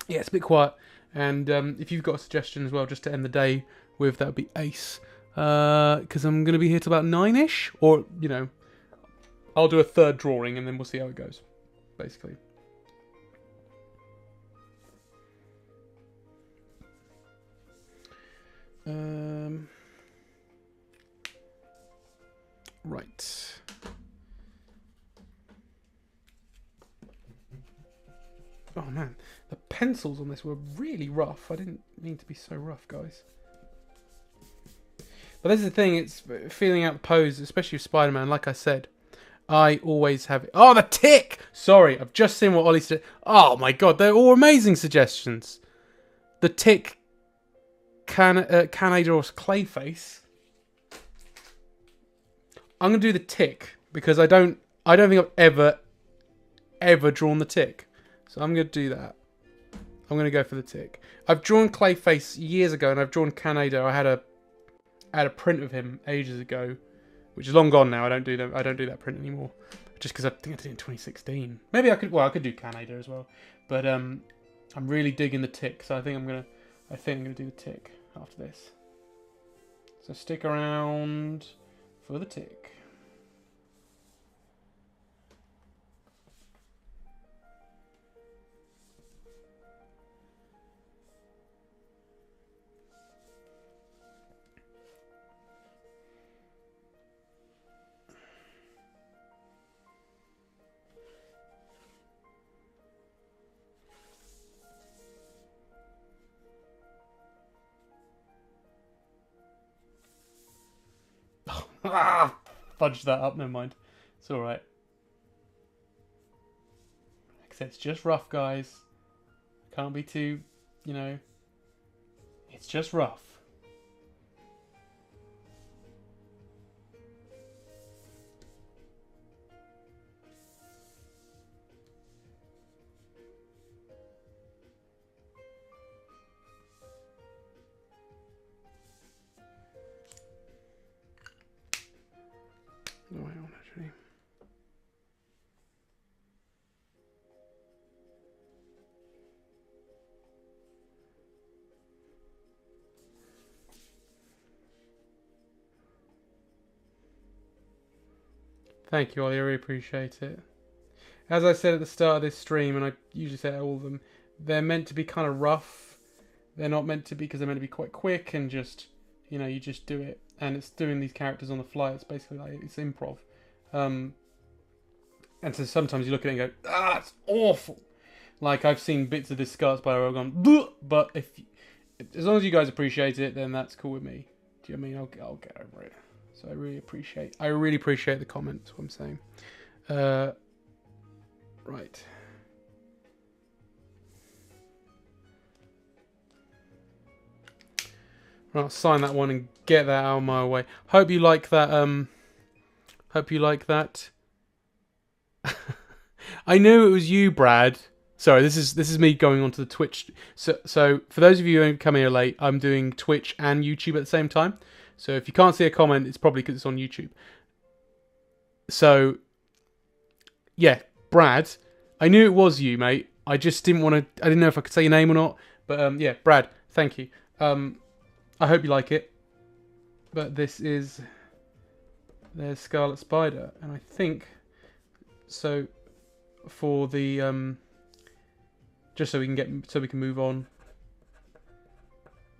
it's a bit quiet. And if you've got a suggestion as well, just to end the day with, that would be ace. Because I'm going to be here till about 9ish, or you know, I'll do a third drawing and then we'll see how it goes, basically. Right. Oh man, the pencils on this were really rough. I didn't mean to be so rough, guys. But this is the thing, it's feeling out the pose, especially with Spider-Man, like I said. I always have it. Oh, the tick! Sorry, I've just seen what Ollie said. Oh my god, they're all amazing suggestions. The tick, Canados Clayface. I'm gonna do the tick because I don't think I've ever drawn the tick. So I'm gonna do that. I'm gonna go for the tick. I've drawn Clayface years ago, and I've drawn Canado. I had a print of him ages ago, which is long gone now. I don't do that print anymore, just because I think I did it in 2016. Maybe I could do Canado as well, but I'm really digging the tick, so I think I'm gonna do the tick after this. So stick around for the tick. Fudge that up, never mind. It's alright. Like I said, it's just rough, guys. Can't be too, you know. It's just rough. No, I don't actually. Thank you, Ollie. I really appreciate it. As I said at the start of this stream, and I usually say all of them, they're meant to be kind of rough. They're not meant to be, because they're meant to be quite quick and just, you know, you just do it. And it's doing these characters on the fly. It's basically like, it's improv. And so sometimes you look at it and go, it's awful. Like, I've seen bits of this Scarlet Spider where I've gone, bleh! But as long as you guys appreciate it, then that's cool with me. Do you know what I mean? I'll get over it. So I really appreciate the comments, what I'm saying. Right. I'll sign that one and get that out of my way. Hope you like that. Hope you like that. I knew it was you, Brad. Sorry, this is me going onto the Twitch. So for those of you who come here late, I'm doing Twitch and YouTube at the same time. So if you can't see a comment, it's probably because it's on YouTube. So yeah, Brad, I knew it was you, mate. I just didn't want to. I didn't know if I could say your name or not. But yeah, Brad, thank you. I hope you like it. But this is there's Scarlet Spider, and I think so. For the just so we can move on.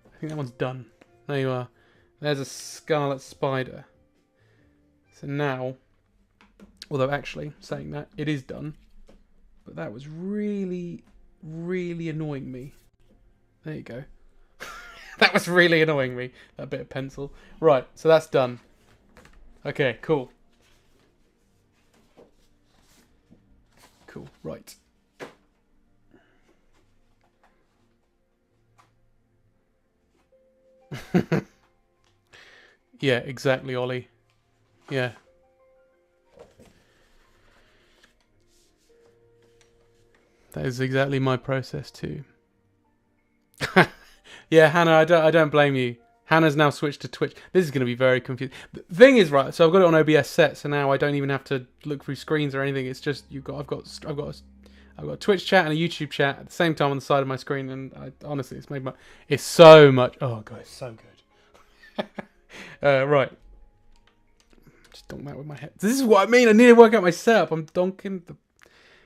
I think that one's done. There you are. There's a Scarlet Spider. So now, although actually saying that it is done, but that was really, really annoying me. There you go. That was really annoying me. That bit of pencil. Right. So that's done. Okay. Cool. Cool. Right. Yeah, exactly, Ollie. Yeah. That is exactly my process too. Yeah, Hannah, I don't blame you. Hannah's now switched to Twitch. This is going to be very confusing. The thing is, right? So I've got it on OBS set, so now I don't even have to look through screens or anything. It's just I've got a Twitch chat and a YouTube chat at the same time on the side of my screen, and honestly, it's so much. Oh god, it's so good. Right. Just donk that with my head. This is what I mean. I need to work out my setup. I'm donking the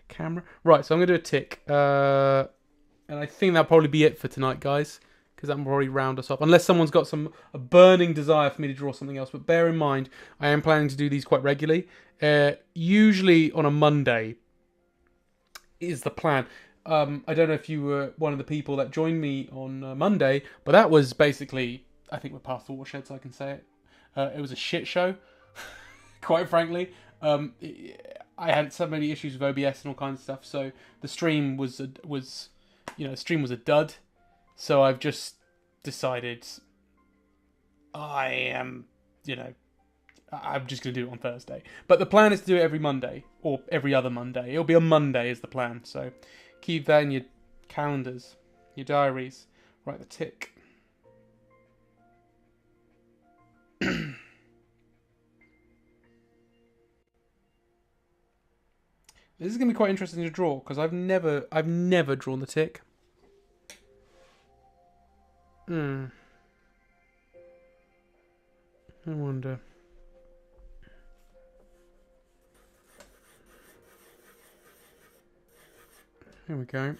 camera. Right, so I'm going to do a tick. And I think that'll probably be it for tonight, guys. Because that will probably round us off. Unless someone's got a burning desire for me to draw something else. But bear in mind, I am planning to do these quite regularly. Usually on a Monday is the plan. I don't know if you were one of the people that joined me on Monday. But that was basically, I think we're past the watershed, so I can say it. It was a shit show. Quite frankly. I had so many issues with OBS and all kinds of stuff. So the stream was a dud. So I've just decided I'm just going to do it on Thursday. But the plan is to do it every Monday or every other Monday. It'll be a Monday is the plan. So keep that in your calendars, your diaries. Write the tick. This is going to be quite interesting to draw because I've never drawn the tick. I wonder. Here we go.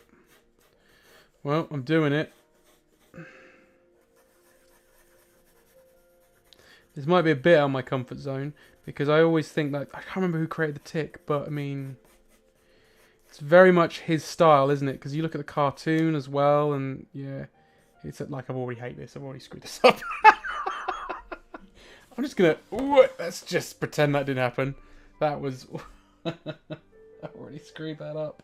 Well, I'm doing it. This might be a bit out of my comfort zone because I always think that I can't remember who created the tick, but I mean, it's very much his style, isn't it? Because you look at the cartoon as well, and yeah, it's like I already hate this. I've already screwed this up. I'm just gonna. Let's just pretend that didn't happen. That was. I already screwed that up.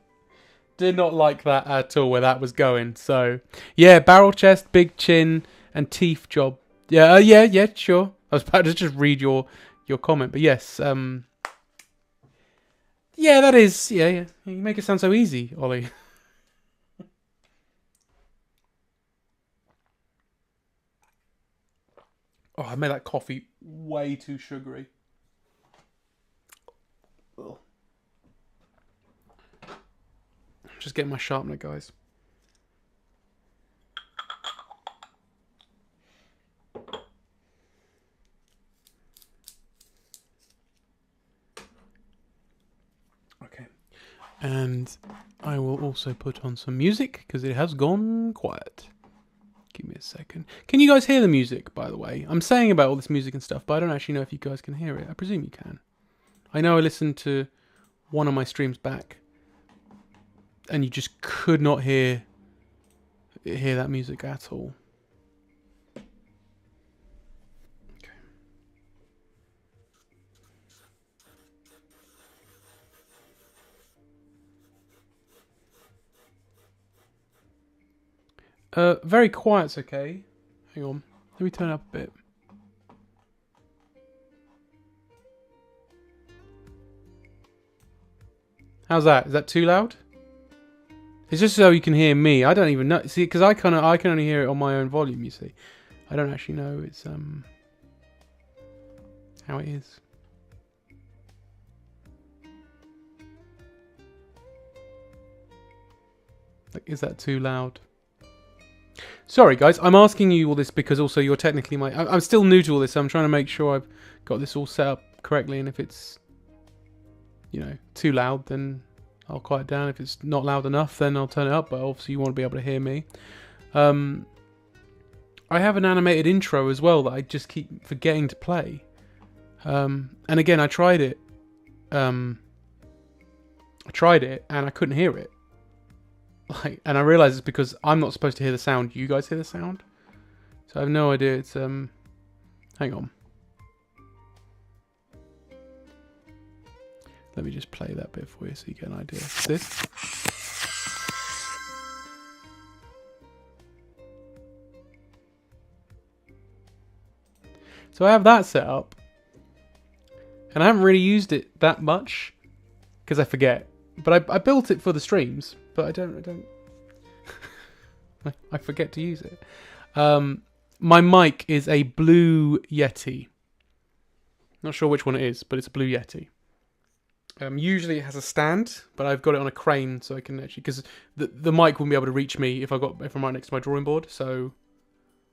Did not like that at all where that was going. So yeah, barrel chest, big chin, and teeth job. Yeah, yeah, sure. I was about to just read your comment, but yes, yeah, that is, yeah. You make it sound so easy, Ollie. Oh, I made that coffee way too sugary. Ugh. Just getting my sharpener, guys. Okay. And I will also put on some music because it has gone quiet. Give me a second. Can you guys hear the music, by the way? I'm saying about all this music and stuff, but I don't actually know if you guys can hear it. I presume you can. I know I listened to one of my streams back, and you just could not hear that music at all. Very quiet's okay. Hang on. Let me turn it up a bit. How's that? Is that too loud? It's just so you can hear me. I don't even know. See, because I can only hear it on my own volume, you see. I don't actually know it's how it is. Like, is that too loud? Sorry, guys. I'm asking you all this because also you're technically I'm still new to all this, so I'm trying to make sure I've got this all set up correctly. And if it's, too loud, then I'll quiet down. If it's not loud enough, then I'll turn it up. But obviously, you want to be able to hear me. I have an animated intro as well that I just keep forgetting to play. And again, I tried it. And I couldn't hear it. And I realised it's because I'm not supposed to hear the sound. You guys hear the sound? So I have no idea. It's hang on. Let me just play that bit for you so you get an idea. This. So I have that set up. And I haven't really used it that much because I forget. But I built it for the streams, but I don't. I forget to use it. My mic is a Blue Yeti. Not sure which one it is, but it's a Blue Yeti. Usually it has a stand, but I've got it on a crane so I can actually, because the mic wouldn't be able to reach me if I'm right next to my drawing board. So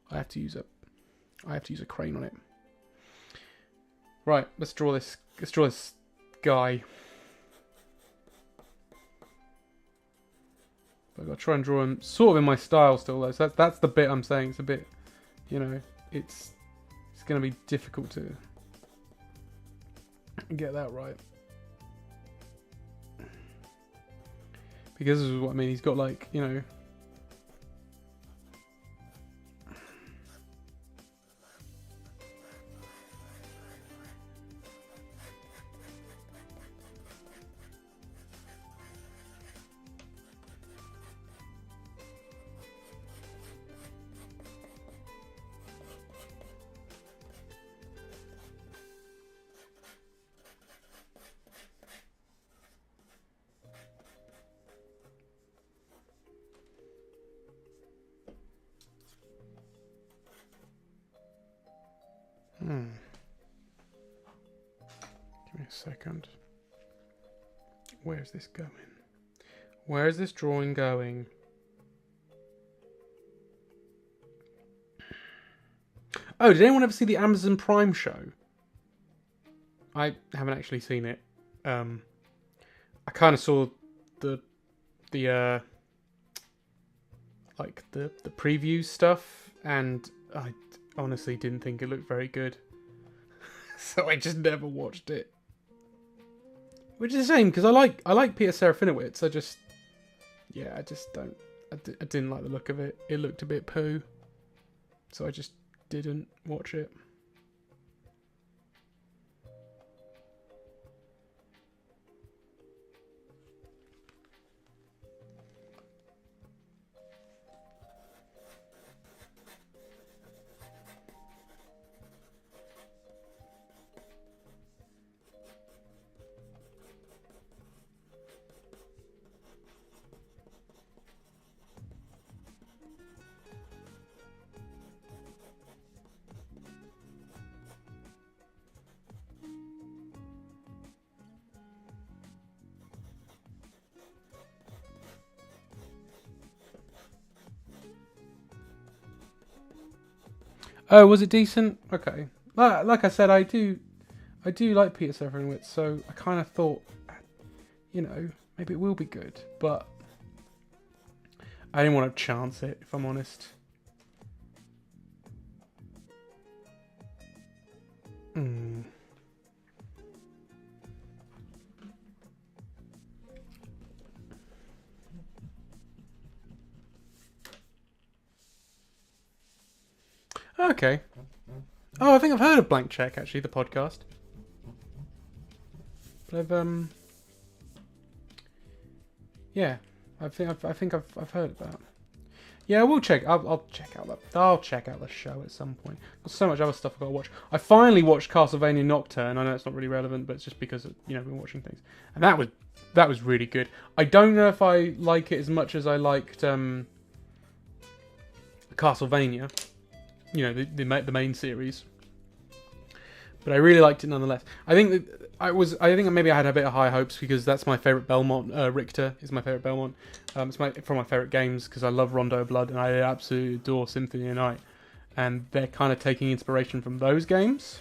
I have to use a crane on it. Right, let's draw this guy. I've got to try and draw him sort of in my style still, though. So that's the bit I'm saying. It's a bit, it's going to be difficult to get that right. Because this is what I mean. He's got like, Give me a second. Where's this going? Where's this drawing going? Oh, did anyone ever see the Amazon Prime show? I haven't actually seen it. I kind of saw the preview stuff, and I honestly didn't think it looked very good. So I just never watched it. Which is a shame, because I like Peter Serafinowicz. I didn't like the look of it. It looked a bit poo. So I just didn't watch it. Oh, was it decent? Okay. Like I said, I do like Peter Serafinowicz, so I kind of thought, maybe it will be good, but I didn't want to chance it, if I'm honest. Okay. Oh, I think I've heard of Blank Check, actually, the podcast. But yeah, I think I've heard of that. Yeah, we'll check. I'll check out the show at some point. There's so much other stuff I've got to watch. I finally watched Castlevania Nocturne. I know it's not really relevant, but it's just because I've been watching things, and that was really good. I don't know if I like it as much as I liked Castlevania. The main series. but I really liked it nonetheless. I think that I think maybe I had a bit of high hopes because that's my favorite Belmont. Richter is my favorite Belmont. It's from my favorite games because I love Rondo of Blood and I absolutely adore Symphony of Night, and they're kind of taking inspiration from those games.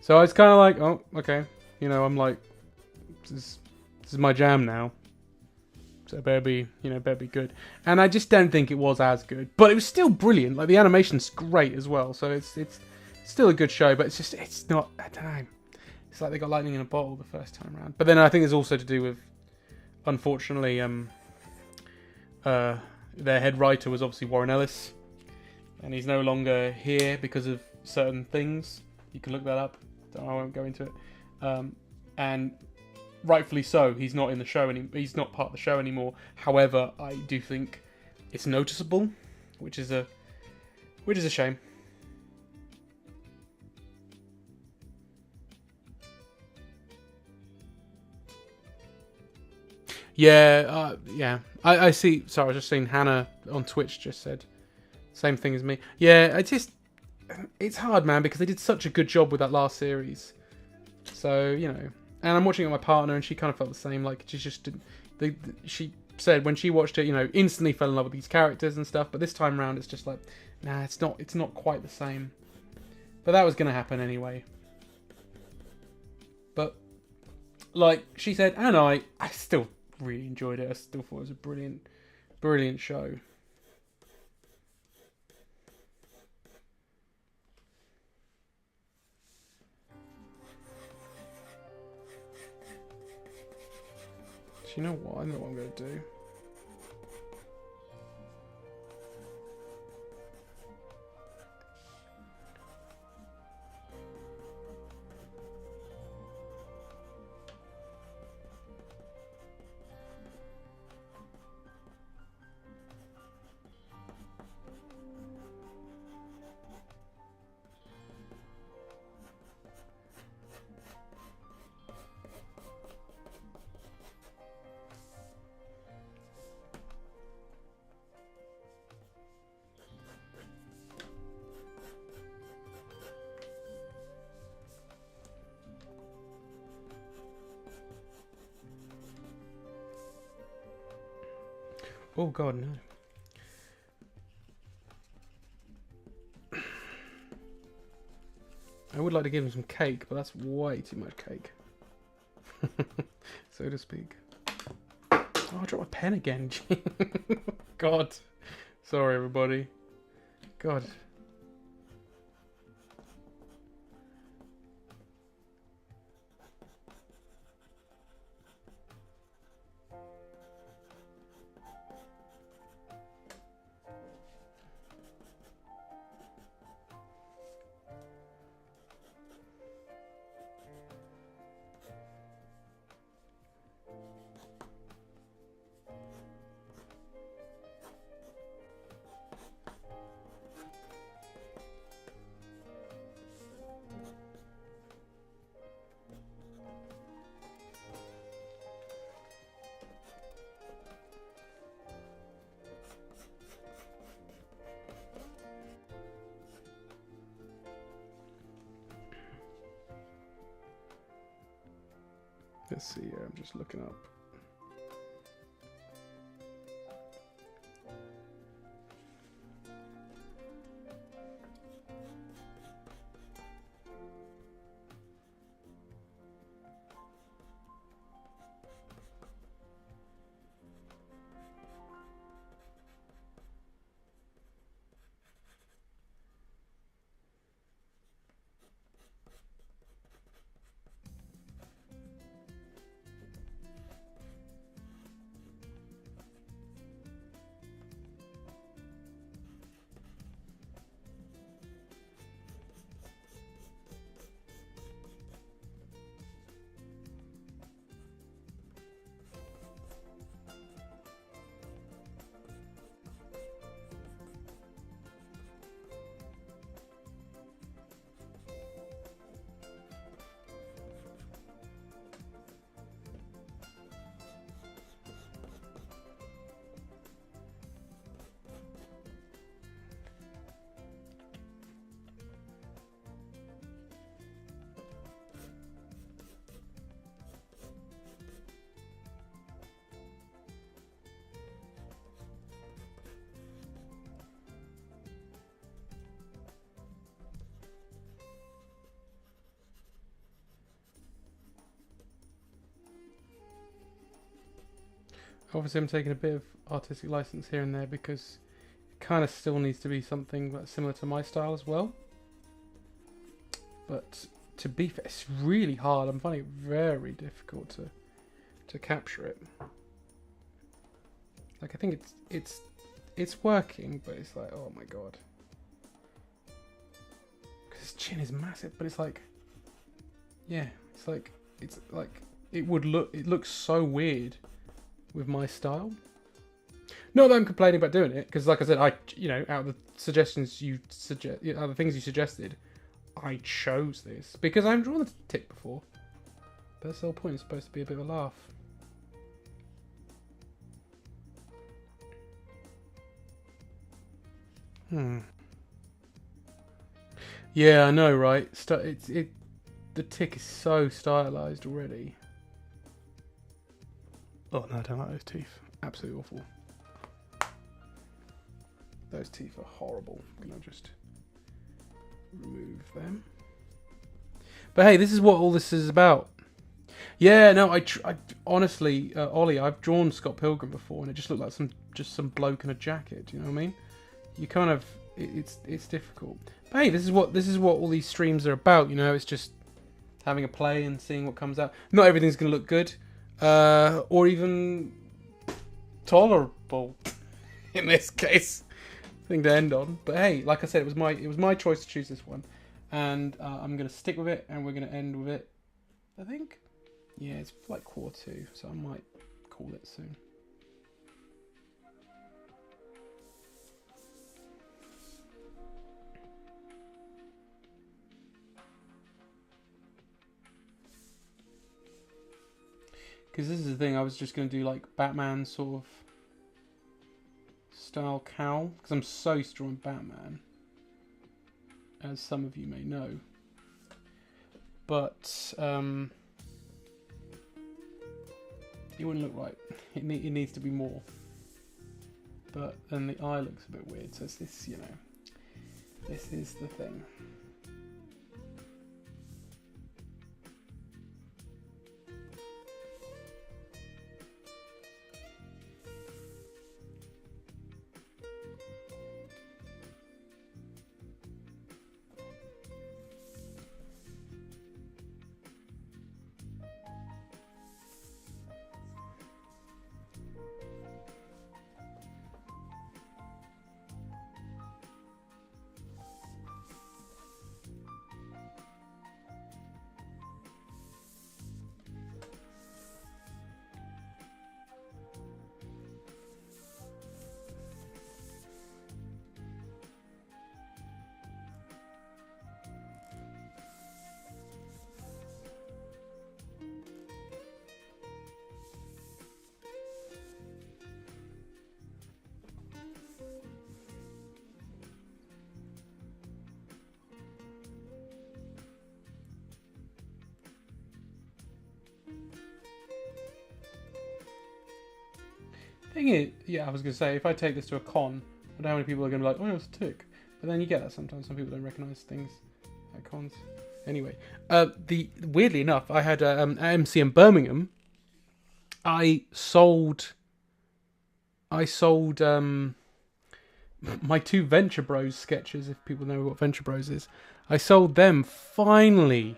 So I was kind of like, oh, okay, you know, I'm like, this is my jam now. So it better be good. And I just don't think it was as good, but it was still brilliant. Like the animation's great as well. So it's still a good show, but it's not. I don't know. It's like they got lightning in a bottle the first time around. But then I think it's also to do with, unfortunately, their head writer was obviously Warren Ellis, and he's no longer here because of certain things. You can look that up. I won't go into it. And rightfully so, he's not in the show he's not part of the show anymore. However, I do think it's noticeable, which is a shame. Yeah, yeah. I see. Sorry, I was just seeing Hannah on Twitch just said same thing as me. Yeah, it's hard, man, because they did such a good job with that last series. So, you know, and I'm watching it with my partner, and she kind of felt the same. Like she just didn't. She said when she watched it, you know, instantly fell in love with these characters and stuff. But this time around, it's just like, nah, it's not. It's not quite the same. But that was gonna happen anyway. But like she said, and I still really enjoyed it. I still thought it was a brilliant show. Do you know what? I know what I'm going to do. Oh god, no. I would like to give him some cake, but that's way too much cake. So to speak. Oh, I dropped my pen again. God. Sorry, everybody. God. Let's see here, I'm just looking up. Obviously, I'm taking a bit of artistic license here and there because it kind of still needs to be something that's similar to my style as well. But to be fair, it's really hard. I'm finding it very difficult to capture it. Like, I think it's working, but it's like, oh my god. Because his chin is massive, but it's like, yeah, it's like it looks so weird with my style. Not that I'm complaining about doing it, because like I said, out of the suggestions you suggest, out of the things you suggested, I chose this because I've drawn the tick before. But that's the whole point. It's supposed to be a bit of a laugh. Yeah, I know, right? The tick is so stylized already. Oh no, I don't like those teeth. Absolutely awful. Those teeth are horrible. I'm gonna just remove them. But hey, this is what all this is about. Yeah, no, I honestly, Ollie, I've drawn Scott Pilgrim before, and it just looked like some bloke in a jacket. Do you know what I mean? You kind of, it's difficult. But hey, this is what all these streams are about. You know, it's just having a play and seeing what comes out. Not everything's gonna look good, or even tolerable in this case. Thing to end on. But hey, like I said, it was my choice to choose this one, and I'm gonna stick with it, and we're gonna end with it. I think, yeah, it's like 2:15, so I might call it soon. Because this is the thing, I was just gonna do like Batman sort of style cowl, because I'm so used to drawing Batman, as some of you may know. But it wouldn't look right. It needs to be more. But then the eye looks a bit weird, so it's this, this is the thing. Thing is, yeah, I was going to say, if I take this to a con, I don't know how many people are going to be like, oh, it's a tick. But then you get that sometimes. Some people don't recognise things at cons. Anyway, weirdly enough, I had at MCM Birmingham, I sold my 2 Venture Bros sketches, if people know what Venture Bros is. I sold them finally.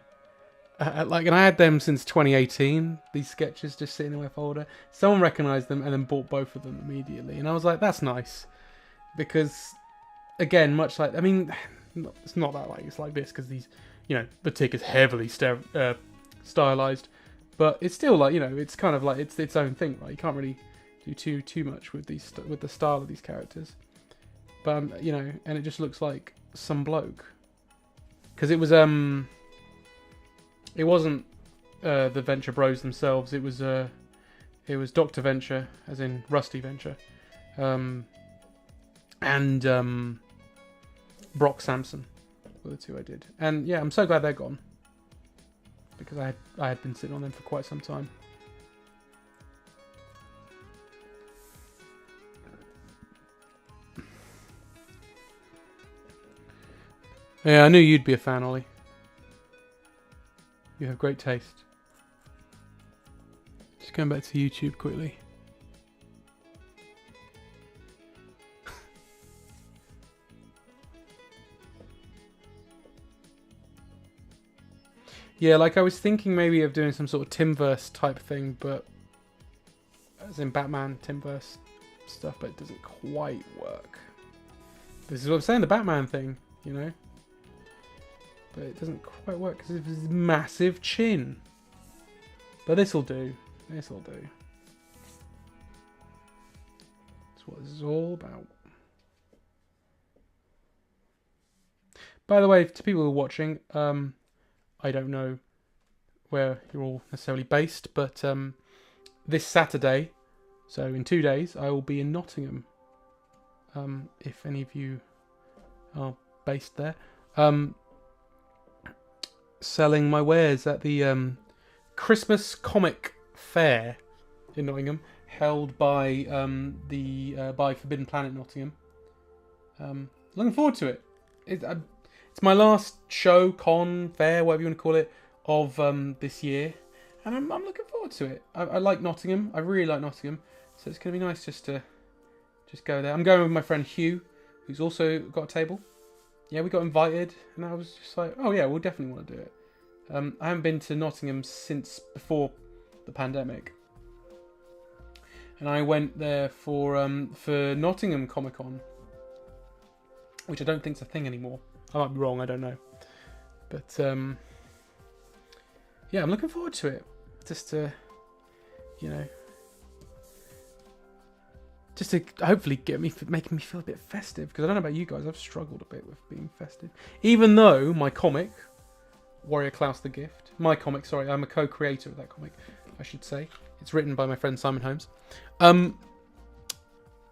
And I had them since 2018. These sketches just sitting in my folder. Someone recognised them and then bought both of them immediately. And I was like, that's nice. Because, again, much like, I mean, it's not that like it's like this, because these, the tick is heavily stylized. But it's still like, it's kind of like it's own thing, right? You can't really do too much with with the style of these characters. But, and it just looks like some bloke. Because it was, it wasn't the Venture Bros themselves. It was Dr. Venture, as in Rusty Venture, and Brock Sampson were the 2 I did. And yeah, I'm so glad they're gone, because I had been sitting on them for quite some time. Yeah, I knew you'd be a fan, Ollie. You have great taste. Just going back to YouTube quickly. Yeah, like I was thinking maybe of doing some sort of Timverse type thing, but as in Batman Timverse stuff, but it doesn't quite work. This is what I'm saying, the Batman thing, you know? But it doesn't quite work because of his massive chin. But this'll do. This'll do. That's what this is all about. By the way, to people who are watching, I don't know where you're all necessarily based, but this Saturday, so in 2 days, I will be in Nottingham. If any of you are based there, selling my wares at the Christmas Comic Fair in Nottingham, held by by Forbidden Planet Nottingham. Looking forward to it. It's my last show, con, fair, whatever you want to call it, of this year, and I'm looking forward to it. I like Nottingham. I really like Nottingham, so it's going to be nice just to go there. I'm going with my friend Hugh, who's also got a table. Yeah, we got invited, and I was just like, oh yeah, we'll definitely want to do it. I haven't been to Nottingham since before the pandemic, and I went there for Nottingham Comic Con, which I don't think's a thing anymore. I might be wrong, I don't know. But, yeah, I'm looking forward to it. Just to, you know... Just to hopefully making me feel a bit festive. Because I don't know about you guys, I've struggled a bit with being festive. Even though my comic, Warrior Klaus the Gift... I'm a co-creator of that comic, I should say. It's written by my friend Simon Holmes.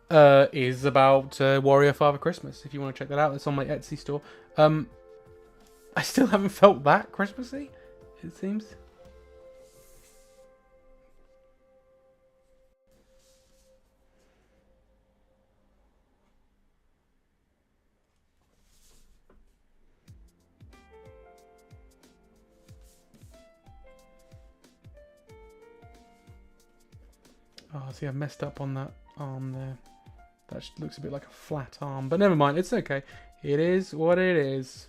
Is about Warrior Father Christmas. If you want to check that out, it's on my Etsy store. I still haven't felt that Christmassy, it seems. Oh, see, I've messed up on that arm there. That looks a bit like a flat arm, but never mind, it's okay. It is what it is.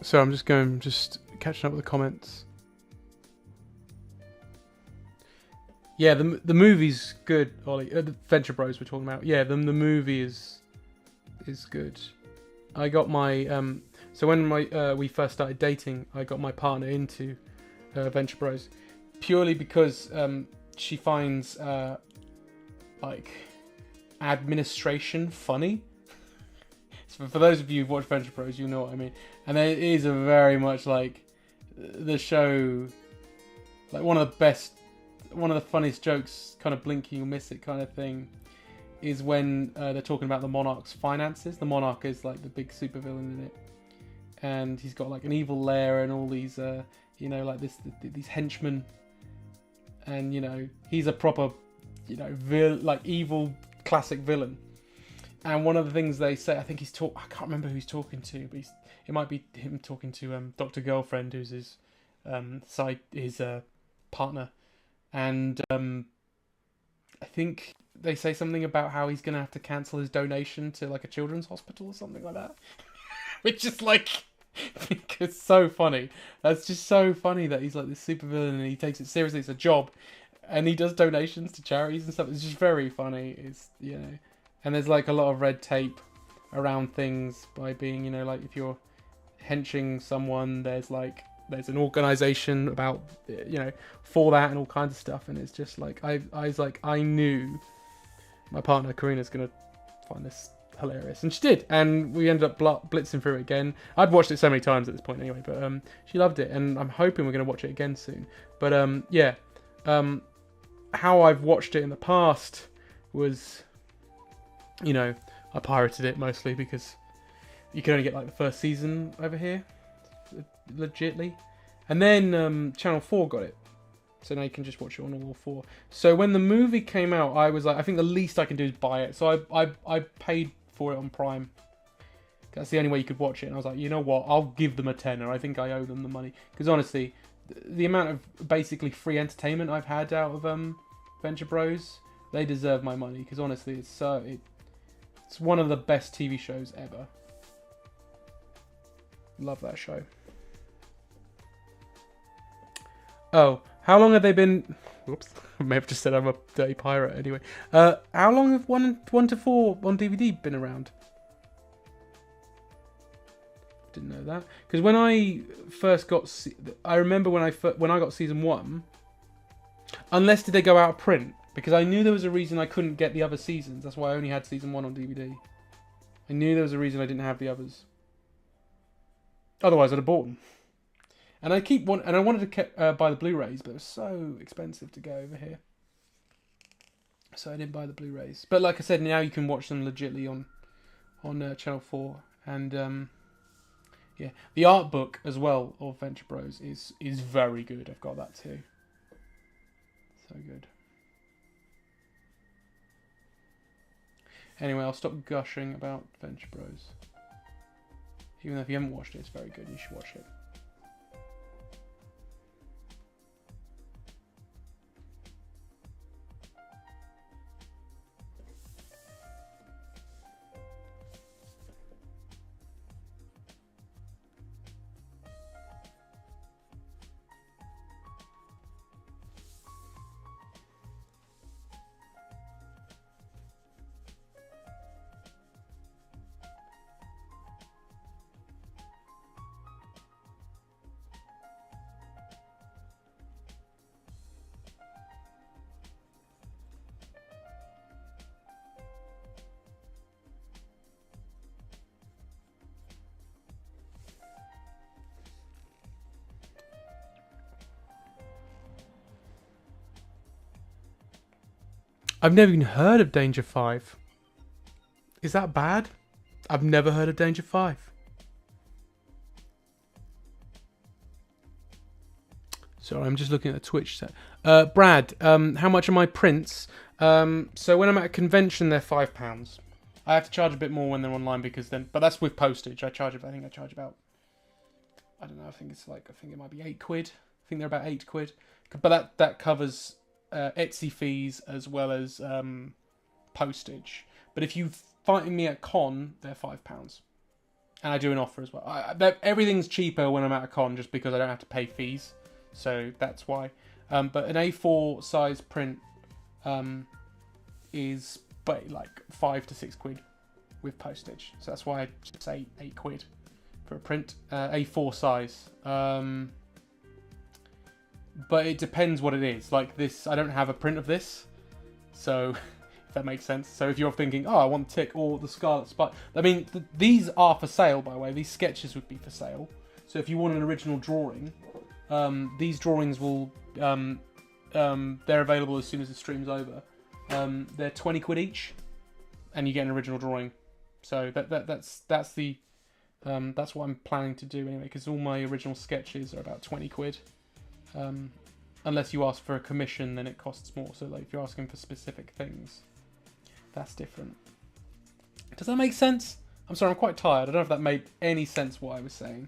So I'm just catching up with the comments. Yeah, the movie's good, Ollie. The Venture Bros we're talking about. Yeah, the movie is good. I got my so when we first started dating, I got my partner into Venture Bros purely because she finds like administration funny. So for those of you who've watched Venture Bros, you know what I mean. And it is a very much like the show, like one of the funniest jokes, kind of blink you'll miss it kind of thing, is when they're talking about the Monarch's finances. The Monarch is like the big supervillain in it, and he's got like an evil lair and all these, you know, like these henchmen, and you know he's a proper, you know, like evil classic villain. And one of the things they say, I think I can't remember who he's talking to, but it might be him talking to Dr. Girlfriend, who's his partner. And I think they say something about how he's going to have to cancel his donation to like a children's hospital or something like that. Which is like, it's so funny. That's just so funny that he's like this supervillain and he takes it seriously. It's a job. And he does donations to charities and stuff. It's just very funny. It's, you know... And there's like a lot of red tape around things by being, you know, like if you're henching someone, there's an organisation about, you know, for that and all kinds of stuff. And it's just like, I knew my partner Karina's going to find this hilarious. And she did, and we ended up blitzing through it again. I'd watched it so many times at this point anyway, but she loved it, and I'm hoping we're going to watch it again soon. But yeah, how I've watched it in the past was, you know, I pirated it mostly because you can only get like the first season over here, legitly. And then Channel 4 got it. So now you can just watch it on all four. So when the movie came out, I was like, I think the least I can do is buy it. So I paid for it on Prime. That's the only way you could watch it. And I was like, you know what? I'll give them a tenner. I think I owe them the money. Because honestly, the amount of basically free entertainment I've had out of Venture Bros, they deserve my money. Because honestly, it's one of the best TV shows ever. Love that show. Oh, how long have they been... Whoops, I may have just said I'm a dirty pirate anyway. How long have 1 to 4 on DVD been around? Didn't know that. Because when I first got... I remember when I got season 1, unless did they go out of print? Because I knew there was a reason I couldn't get the other seasons. That's why I only had season 1 on DVD. I knew there was a reason I didn't have the others. Otherwise, I'd have bought them. And I wanted to buy the Blu-rays, but it was so expensive to go over here, so I didn't buy the Blu-rays. But like I said, now you can watch them legitly on Channel 4, and yeah, the art book as well of Venture Bros is very good. I've got that too. So good. Anyway, I'll stop gushing about Venture Bros. Even though if you haven't watched it, it's very good. You should watch it. I've never even heard of Danger 5. Is that bad? I've never heard of Danger 5. Sorry, I'm just looking at the Twitch set. Brad, how much are my prints? So when I'm at a convention, they're £5. I have to charge a bit more when they're online because then, but that's with postage. I think I charge about, I don't know, I think it might be £8. I think they're about £8. But that covers Etsy fees as well as postage. But if you find me at con, they're £5, and I do an offer as well. Everything's cheaper when I'm at a con just because I don't have to pay fees, so that's why. But an A4 size print is like £5 to £6 with postage, so that's why I say £8 for a print, A4 size. But it depends what it is. Like this, I don't have a print of this, so if that makes sense. So if you're thinking, oh, I want Tick or the Scarlet Spider, I mean, these are for sale, by the way. These sketches would be for sale. So if you want an original drawing, these drawings will, they're available as soon as the stream's over. They're £20 each, and you get an original drawing. So that's what I'm planning to do anyway, because all my original sketches are about £20. Unless you ask for a commission, then it costs more. So like if you're asking for specific things, that's different. Does that make sense? I'm sorry, I'm quite tired. I don't know if that made any sense what I was saying,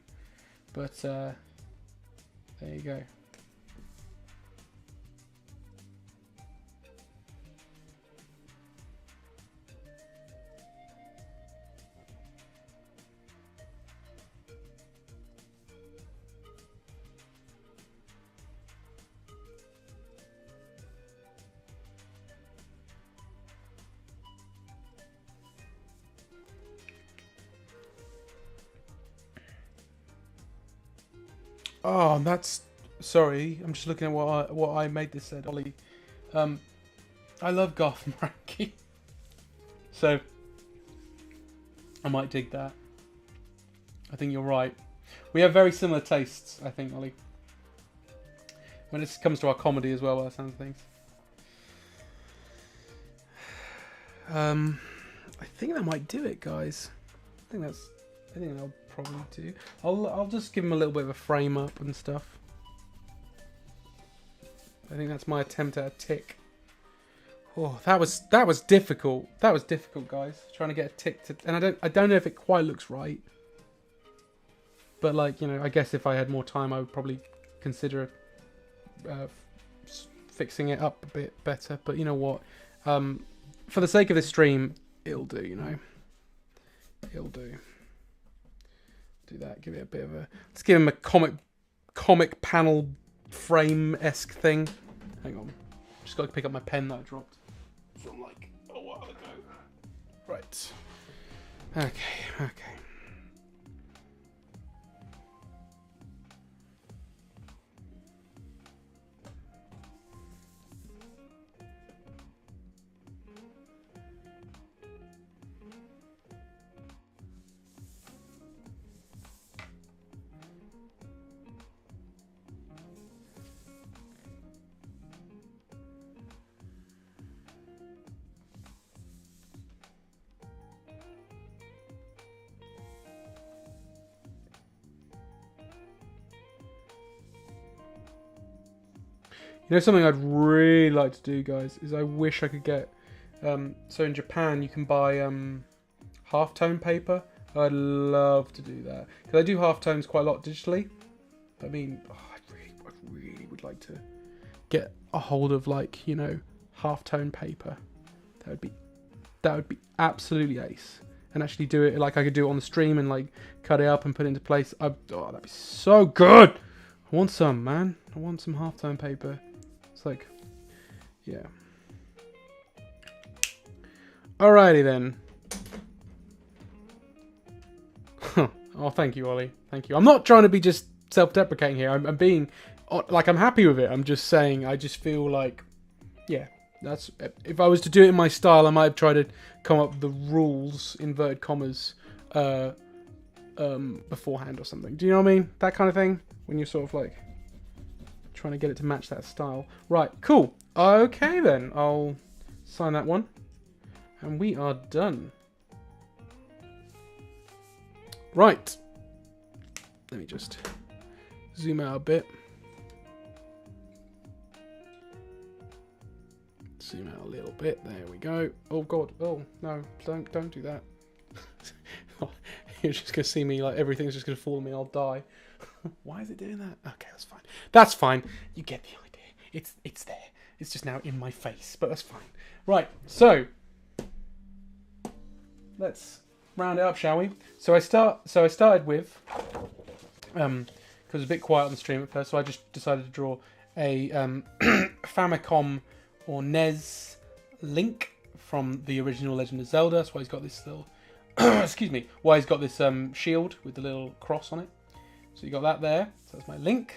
but there you go. Oh, that's... Sorry, I'm just looking at what I made this said, Ollie. I love Garth Marenghi. So, I might dig that. I think you're right. We have very similar tastes, I think, Ollie. When it comes to our comedy as well, by the sound of things. I think that might do it, guys. I think that'll probably do. I'll just give him a little bit of a frame up and stuff. I think that's my attempt at a tick. Oh, that was difficult. That was difficult, guys. Trying to get a tick to, and I don't know if it quite looks right. But like, you know, I guess if I had more time, I would probably consider fixing it up a bit better. But you know what? For the sake of this stream, it'll do. You know, it'll do. Do that. Give it a bit of a. Let's give him a comic panel frame-esque thing. Hang on. Just got to pick up my pen that I dropped from like a while ago. Right. Okay. You know, something I'd really like to do, guys, is I wish I could get... so in Japan, you can buy halftone paper. I'd love to do that. Because I do halftones quite a lot digitally. I mean, I really would like to get a hold of, like, you know, halftone paper. That would be absolutely ace. And actually do it, like, I could do it on the stream and, like, cut it up and put it into place. Oh, that'd be so good! I want some, man. I want some halftone paper. It's like, yeah. Alrighty then. Oh, thank you, Ollie. Thank you. I'm not trying to be just self-deprecating here. I'm being, like, I'm happy with it. I'm just saying, I just feel like, yeah, that's, if I was to do it in my style, I might have tried to come up with the rules, inverted commas, beforehand or something. Do you know what I mean? That kind of thing. When you're sort of like trying to get it to match that style. Right, cool. Okay then, I'll sign that one. And we are done. Right. Let me just zoom out a bit. Zoom out a little bit. There we go. Oh god. Oh no, don't do that. You're just gonna see me, like, everything's just gonna fall on me and I'll die. Why is it doing that? Okay, that's fine. That's fine. You get the idea. It's there. It's just now in my face, but that's fine. Right, so let's round it up, shall we? So I started with because it was a bit quiet on the stream at first, so I just decided to draw a Famicom or NES Link from the original Legend of Zelda. That's why he's got this little excuse me. Why he's got this shield with the little cross on it. So you got that there. So that's my Link.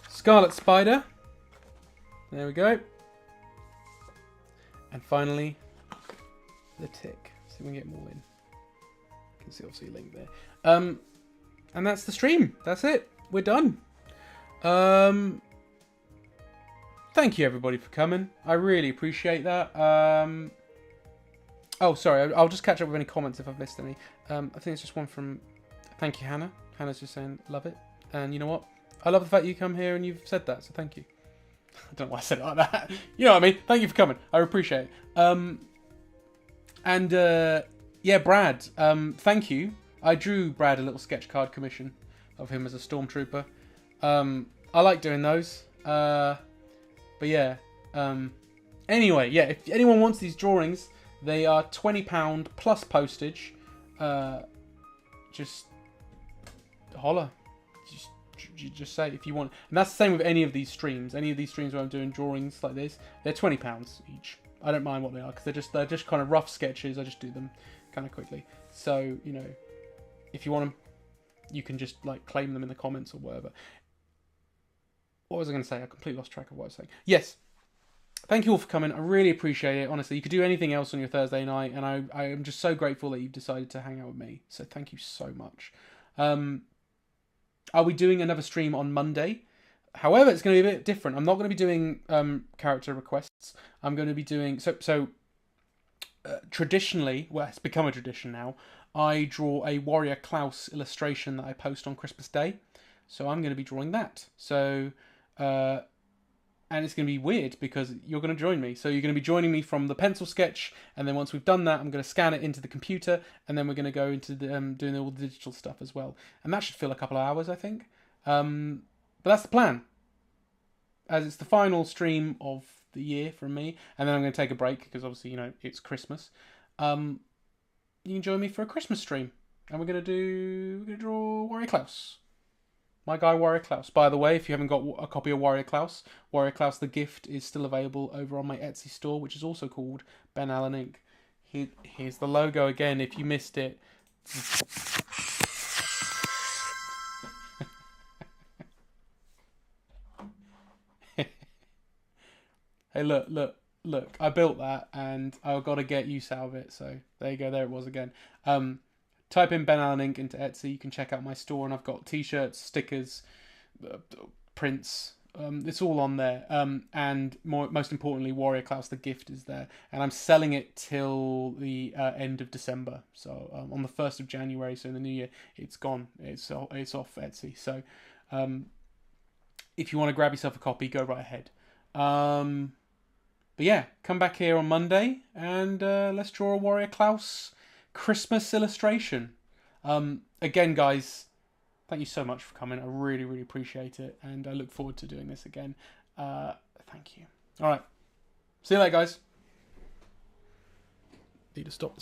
Scarlet Spider. There we go. And finally, the tick. See if we can get them all in. You can see obviously Link there. And that's the stream. That's it. We're done. Thank you everybody for coming. I really appreciate that. Oh, sorry. I'll just catch up with any comments if I've missed any. I think it's just one from... Thank you, Hannah. Hannah's just saying, love it. And you know what? I love the fact you come here and you've said that, so thank you. I don't know why I said it like that. You know what I mean? Thank you for coming. I appreciate it. Yeah, Brad. Thank you. I drew Brad a little sketch card commission of him as a stormtrooper. I like doing those. But yeah. Anyway, yeah, if anyone wants these drawings... They are £20 plus postage. Just holler. Just say if you want. And that's the same with any of these streams. Any of these streams where I'm doing drawings like this, they're £20 each. I don't mind what they are because they're just kind of rough sketches. I just do them kind of quickly. So, you know, if you want them, you can just like claim them in the comments or whatever. What was I going to say? I completely lost track of what I was saying. Yes. thank you all for coming. I really appreciate it. Honestly, you could do anything else on your Thursday night, and I am just so grateful that you've decided to hang out with me. So thank you so much. I'll be doing another stream on Monday. However, it's going to be a bit different. I'm not going to be doing character requests. I'm going to be doing traditionally, well, it's become a tradition now. I draw a Warrior Klaus illustration that I post on Christmas Day. So I'm going to be drawing that. So, and it's going to be weird because you're going to join me. So you're going to be joining me from the pencil sketch, and then once we've done that, I'm going to scan it into the computer, and then we're going to go into the, doing all the digital stuff as well. And that should fill a couple of hours, I think. But that's the plan. As it's the final stream of the year from me, and then I'm going to take a break because obviously, you know, it's Christmas. You can join me for a Christmas stream, and we're going to draw Warrior Klaus. My guy Warrior Klaus. By the way, if you haven't got a copy of Warrior Klaus the Gift is still available over on my Etsy store, which is also called Ben Allen Inc. Here's the logo again, if you missed it. Hey, look. I built that, and I've got to get use out of it. So there you go. There it was again. Type in Ben Allen Inc. into Etsy. You can check out my store, and I've got T-shirts, stickers, prints. It's all on there. And most importantly, Warrior Klaus the Gift is there, and I'm selling it till the end of December. So on the 1st of January, so in the new year, it's gone. It's off Etsy. So if you want to grab yourself a copy, go right ahead. But yeah, come back here on Monday and let's draw a Warrior Klaus Christmas illustration. Again, guys, thank you so much for coming. I really, really appreciate it, and I look forward to doing this again. Thank you. All right. See you later, guys. Need to stop this.